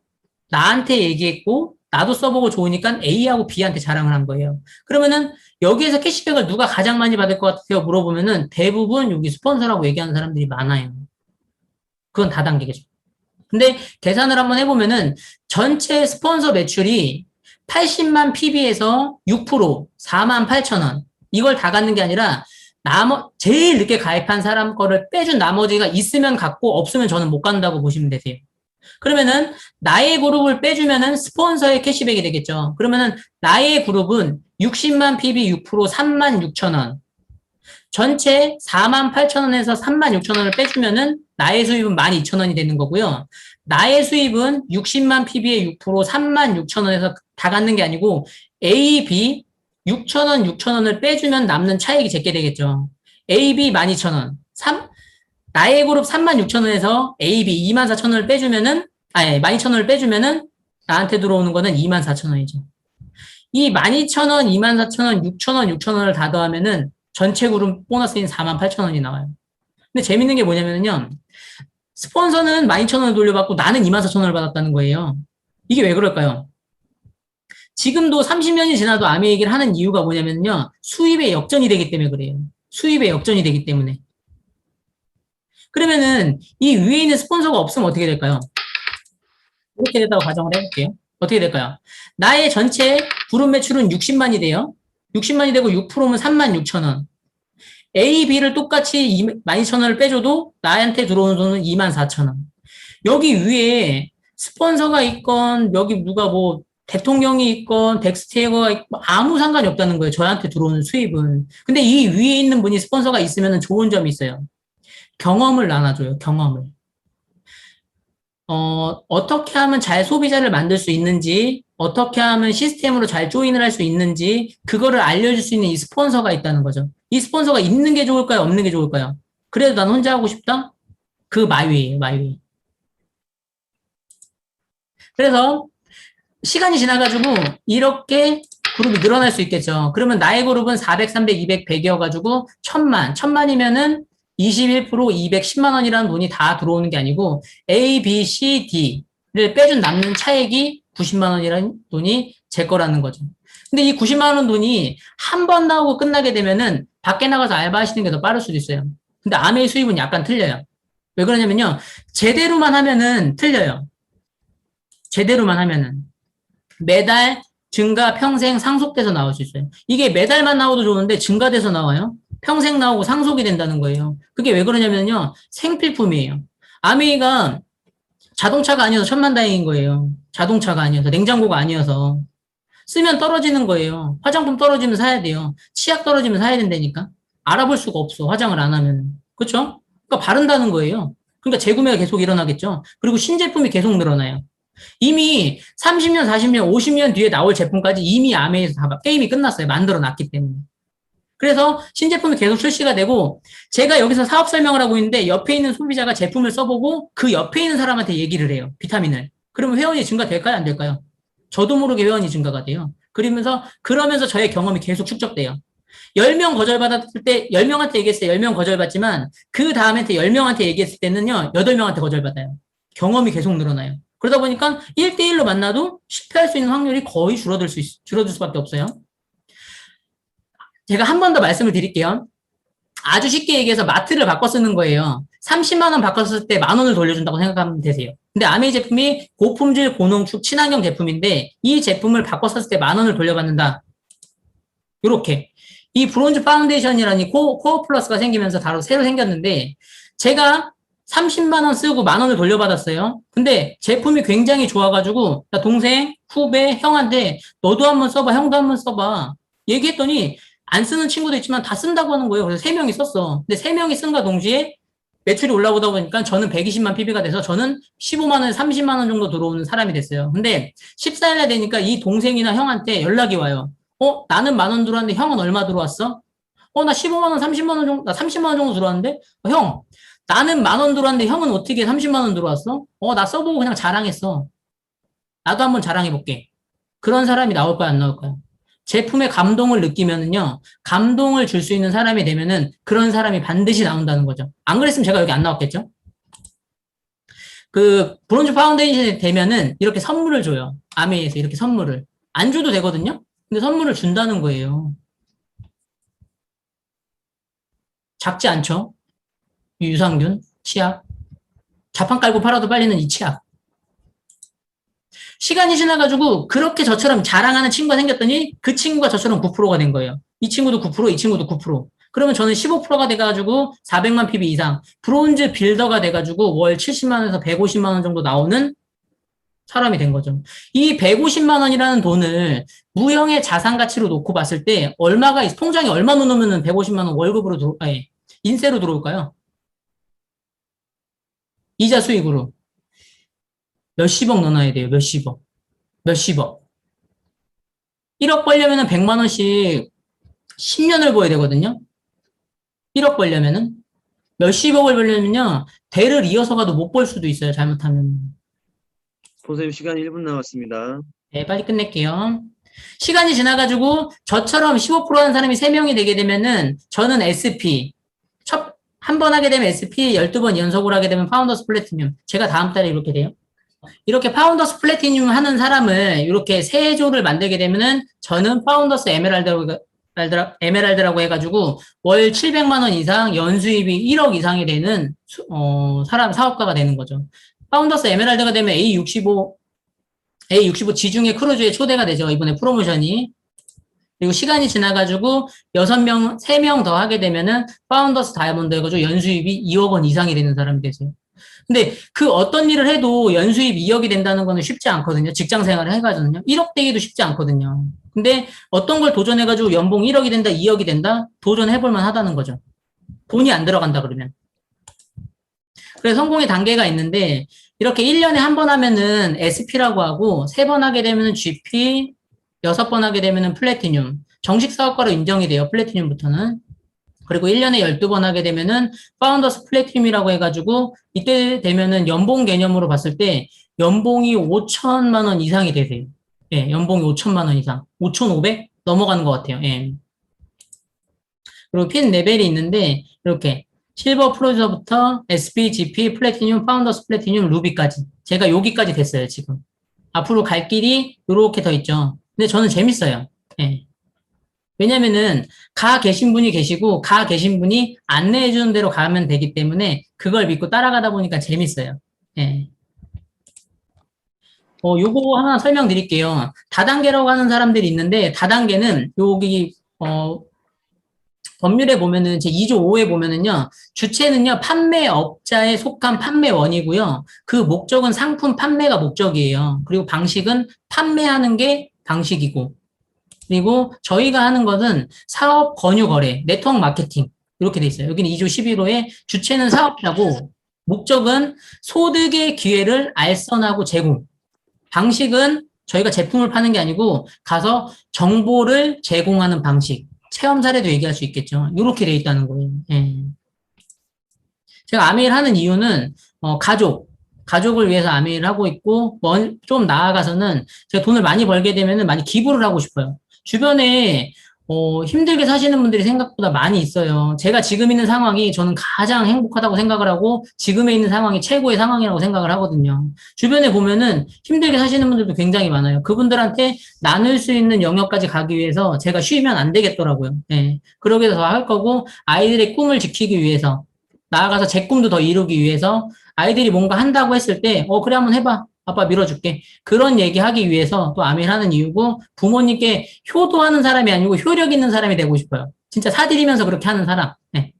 나한테 얘기했고 나도 써보고 좋으니까 A하고 B한테 자랑을 한 거예요. 그러면은 여기에서 캐시백을 누가 가장 많이 받을 것 같아요? 물어보면은 대부분 여기 스폰서라고 얘기하는 사람들이 많아요. 그건 다단계겠죠. 근데 계산을 한번 해보면은 전체 스폰서 매출이 80만 PB에서 6% 4만 8천 원. 이걸 다 갖는 게 아니라 제일 늦게 가입한 사람 거를 빼준 나머지가 있으면 갖고 없으면 저는 못 간다고 보시면 되세요. 그러면은 나의 그룹을 빼주면은 스폰서의 캐시백이 되겠죠. 그러면은 나의 그룹은 60만 PB 6% 3만 6천 원. 전체 4만 8천 원에서 3만 6천 원을 빼주면은 나의 수입은 12,000원이 되는 거고요. 나의 수입은 60만 PB의 6% 3만 6천 원에서 다 갖는 게 아니고 A, B 6천 원, 6천 원을 빼주면 남는 차익이 제게 되겠죠. A, B 12,000원. 나의 그룹 3만 6천 원에서 A, B 2만 4천 원을 빼주면은 12,000원을 빼주면은 나한테 들어오는 거는 2만 4천 원이죠. 이 12,000원, 2만 4천 원, 6천 원, 6천 원을 다 더하면은 전체 그룹 보너스인 4만 8천 원이 나와요. 근데 재밌는 게 뭐냐면요. 스폰서는 12,000원을 돌려받고 나는 2만 4천 원을 받았다는 거예요. 이게 왜 그럴까요? 지금도 30년이 지나도 아미 얘기를 하는 이유가 뭐냐면요. 수입의 역전이 되기 때문에 그래요. 수입의 역전이 되기 때문에. 그러면은 이 위에 있는 스폰서가 없으면 어떻게 될까요? 이렇게 된다고 가정을 해볼게요. 어떻게 될까요? 나의 전체 그룹 매출은 60만이 돼요. 60만이 되고 6%면 3만 6천 원. A, B를 똑같이 12,000원을 빼줘도 나한테 들어오는 돈은 2만 4천 원. 여기 위에 스폰서가 있건 여기 누가 뭐 대통령이 있건 덱스테이거가 있건 아무 상관이 없다는 거예요. 저한테 들어오는 수입은. 근데 이 위에 있는 분이 스폰서가 있으면 좋은 점이 있어요. 경험을 나눠줘요. 경험을. 어떻게 하면 잘 소비자를 만들 수 있는지, 어떻게 하면 시스템으로 잘 조인을 할 수 있는지, 그거를 알려줄 수 있는 이 스폰서가 있다는 거죠. 이 스폰서가 있는 게 좋을까요? 없는 게 좋을까요? 그래도 난 혼자 하고 싶다? 그 마이웨이예요, 마이웨이. 그래서 시간이 지나가지고 이렇게 그룹이 늘어날 수 있겠죠. 그러면 나의 그룹은 400, 300, 200, 100이어가지고 1000만. 1000만이면은 21%, 210만 원이라는 돈이 다 들어오는 게 아니고 A, B, C, D를 빼준 남는 차액이 90만 원이라는 돈이 제 거라는 거죠. 근데 이 90만 원 돈이 한 번 나오고 끝나게 되면은 밖에 나가서 알바하시는 게 더 빠를 수도 있어요. 근데 아메의 수입은 약간 틀려요. 왜 그러냐면요. 제대로만 하면은 틀려요. 제대로만 하면은. 매달 증가 평생 상속돼서 나올 수 있어요. 이게 매달만 나와도 좋은데 증가돼서 나와요. 평생 나오고 상속이 된다는 거예요. 그게 왜 그러냐면요. 생필품이에요. 아메이가 자동차가 아니어서 천만다행인 거예요. 자동차가 아니어서 냉장고가 아니어서 쓰면 떨어지는 거예요. 화장품 떨어지면 사야 돼요. 치약 떨어지면 사야 된다니까. 알아볼 수가 없어. 화장을 안 하면. 그렇죠? 그러니까 바른다는 거예요. 그러니까 재구매가 계속 일어나겠죠. 그리고 신제품이 계속 늘어나요. 이미 30년, 40년, 50년 뒤에 나올 제품까지 이미 아메에서 다 게임이 끝났어요. 만들어 놨기 때문에. 그래서 신제품이 계속 출시가 되고 제가 여기서 사업 설명을 하고 있는데 옆에 있는 소비자가 제품을 써보고 그 옆에 있는 사람한테 얘기를 해요. 비타민을. 그러면 회원이 증가될까요? 안 될까요? 저도 모르게 회원이 증가가 돼요. 그러면서 저의 경험이 계속 축적돼요. 10명 거절받았을 때 10명한테 얘기했을 때 10명 거절받지만 그 다음에 10명한테 얘기했을 때는요. 8명한테 거절받아요. 경험이 계속 늘어나요. 그러다 보니까 1대1로 만나도 실패할 수 있는 확률이 거의 줄어들 수밖에 없어요. 제가 한 번 더 말씀을 드릴게요. 아주 쉽게 얘기해서 마트를 바꿔 쓰는 거예요. 30만 원 바꿨을 때 10,000원을 돌려준다고 생각하면 되세요. 근데 아메이 제품이 고품질, 고농축, 친환경 제품인데 이 제품을 바꿔 썼을 때 10,000원을 돌려받는다. 요렇게. 이 브론즈 파운데이션이라는 코어 플러스가 생기면서 새로 생겼는데 제가 30만 원 쓰고 10,000원을 돌려받았어요. 근데 제품이 굉장히 좋아가지고 나 동생, 후배, 형한테 너도 한번 써봐, 형도 한번 써봐. 얘기했더니 안 쓰는 친구도 있지만 다 쓴다고 하는 거예요. 그래서 3명이 썼어. 근데 3명이 쓴과 동시에 매출이 올라오다 보니까 저는 120만 PB가 돼서 저는 15만 원, 30만 원 정도 들어오는 사람이 됐어요. 근데 14일날 되니까 이 동생이나 형한테 연락이 와요. 나는 10,000원 들어왔는데 형은 얼마 들어왔어? 나 15만 원, 30만 원 정도, 나 30만 원 정도 들어왔는데? 형, 나는 10,000원 들어왔는데 형은 어떻게 30만 원 들어왔어? 나 써보고 그냥 자랑했어. 나도 한번 자랑해볼게. 그런 사람이 나올 거야, 안 나올 거야? 제품의 감동을 느끼면은요, 감동을 줄 수 있는 사람이 되면은 그런 사람이 반드시 나온다는 거죠. 안 그랬으면 제가 여기 안 나왔겠죠? 브론즈 파운데이션이 되면은 이렇게 선물을 줘요. 아메이에서 이렇게 선물을. 안 줘도 되거든요? 근데 선물을 준다는 거예요. 작지 않죠? 유산균, 치약. 자판 깔고 팔아도 팔리는 이 치약. 시간이 지나가지고 그렇게 저처럼 자랑하는 친구가 생겼더니 그 친구가 저처럼 9%가 된 거예요. 이 친구도 9%, 이 친구도 9%. 그러면 저는 15%가 돼가지고 400만 PB 이상 브론즈 빌더가 돼가지고 월 70만 원에서 150만 원 정도 나오는 사람이 된 거죠. 이 150만 원이라는 돈을 무형의 자산 가치로 놓고 봤을 때 통장에 얼마 넣으면 150만 원 월급으로 인세로 들어올까요? 이자 수익으로. 몇십억 넣어놔야 돼요. 몇십억. 몇십억. 1억 벌려면은 100만 원씩 10년을 보야 되거든요. 1억 벌려면은. 몇십억을 벌려면요. 대를 이어서 가도 못 벌 수도 있어요. 잘못하면. 선생님 시간 1분 남았습니다. 네, 빨리 끝낼게요. 시간이 지나가지고 저처럼 15% 하는 사람이 3명이 되게 되면은 저는 SP. 한 번 하게 되면 SP, 12번 연속으로 하게 되면 파운더스 플래티늄. 제가 다음 달에 이렇게 돼요. 이렇게 파운더스 플래티늄 하는 사람을 이렇게 세 조를 만들게 되면은 저는 파운더스 에메랄드라고 해가지고 월 700만 원 이상 연수입이 1억 이상이 되는 사업가가 되는 거죠. 파운더스 에메랄드가 되면 A65 지중해 크루즈에 초대가 되죠. 이번에 프로모션이. 그리고 시간이 지나가지고 6명, 3명 더 하게 되면은 파운더스 다이아몬드 해가지고 연수입이 2억 원 이상이 되는 사람이 되세요. 근데 그 어떤 일을 해도 연수입 2억이 된다는 거는 쉽지 않거든요. 직장 생활을 해가지고는요. 1억 되기도 쉽지 않거든요. 근데 어떤 걸 도전해가지고 연봉 1억이 된다, 2억이 된다? 도전해볼만 하다는 거죠. 돈이 안 들어간다 그러면. 그래서 성공의 단계가 있는데 이렇게 1년에 한 번 하면은 SP라고 하고 3번 하게 되면은 GP, 6번 하게 되면은 플래티늄. 정식 사업가로 인정이 돼요. 플래티늄부터는. 그리고 1년에 12번 하게 되면은 파운더스 플래티늄이라고 해가지고 이때 되면은 연봉 개념으로 봤을 때 연봉이 5천만 원 이상이 되세요. 예, 연봉이 5천만 원 이상. 5,500 넘어가는 것 같아요. 예. 그리고 핀 레벨이 있는데 이렇게 실버 프로듀서부터 SP, GP, 플래티늄, 파운더스 플래티늄, 루비까지. 제가 여기까지 됐어요, 지금. 앞으로 갈 길이 이렇게 더 있죠. 근데 저는 재밌어요. 예. 왜냐면은 가 계신 분이 계시고 가 계신 분이 안내해 주는 대로 가면 되기 때문에 그걸 믿고 따라가다 보니까 재밌어요. 예. 요거 하나 설명드릴게요. 다단계라고 하는 사람들이 있는데 다단계는 여기 법률에 보면은 제 2조 5에 보면은요. 주체는요. 판매업자에 속한 판매원이고요. 그 목적은 상품 판매가 목적이에요. 그리고 방식은 판매하는 게 방식이고 그리고 저희가 하는 것은 사업 권유 거래, 네트워크 마케팅 이렇게 돼 있어요. 여기는 2조 11호에 주체는 사업자고 목적은 소득의 기회를 알선하고 제공. 방식은 저희가 제품을 파는 게 아니고 가서 정보를 제공하는 방식. 체험 사례도 얘기할 수 있겠죠. 이렇게 돼 있다는 거예요. 예. 제가 아메일 하는 이유는 가족을 위해서 아메일 하고 있고 좀 나아가서는 제가 돈을 많이 벌게 되면은 많이 기부를 하고 싶어요. 주변에 힘들게 사시는 분들이 생각보다 많이 있어요. 제가 지금 있는 상황이 저는 가장 행복하다고 생각을 하고 지금에 있는 상황이 최고의 상황이라고 생각을 하거든요. 주변에 보면은 힘들게 사시는 분들도 굉장히 많아요. 그분들한테 나눌 수 있는 영역까지 가기 위해서 제가 쉬면 안 되겠더라고요. 예. 그러기 위해서 할 거고 아이들의 꿈을 지키기 위해서 나아가서 제 꿈도 더 이루기 위해서 아이들이 뭔가 한다고 했을 때 그래 한번 해봐. 아빠 밀어줄게. 그런 얘기하기 위해서 또 아멘 하는 이유고 부모님께 효도하는 사람이 아니고 효력 있는 사람이 되고 싶어요. 진짜 사드리면서 그렇게 하는 사람. 네.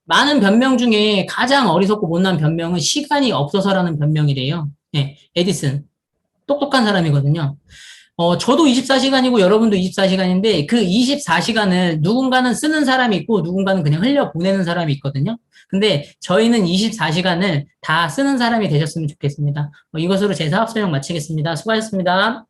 많은 변명 중에 가장 어리석고 못난 변명은 시간이 없어서라는 변명이래요. 네. 에디슨. 똑똑한 사람이거든요. 저도 24시간이고 여러분도 24시간인데 그 24시간을 누군가는 쓰는 사람이 있고 누군가는 그냥 흘려보내는 사람이 있거든요. 근데 저희는 24시간을 다 쓰는 사람이 되셨으면 좋겠습니다. 이것으로 제 사업 설명 마치겠습니다. 수고하셨습니다.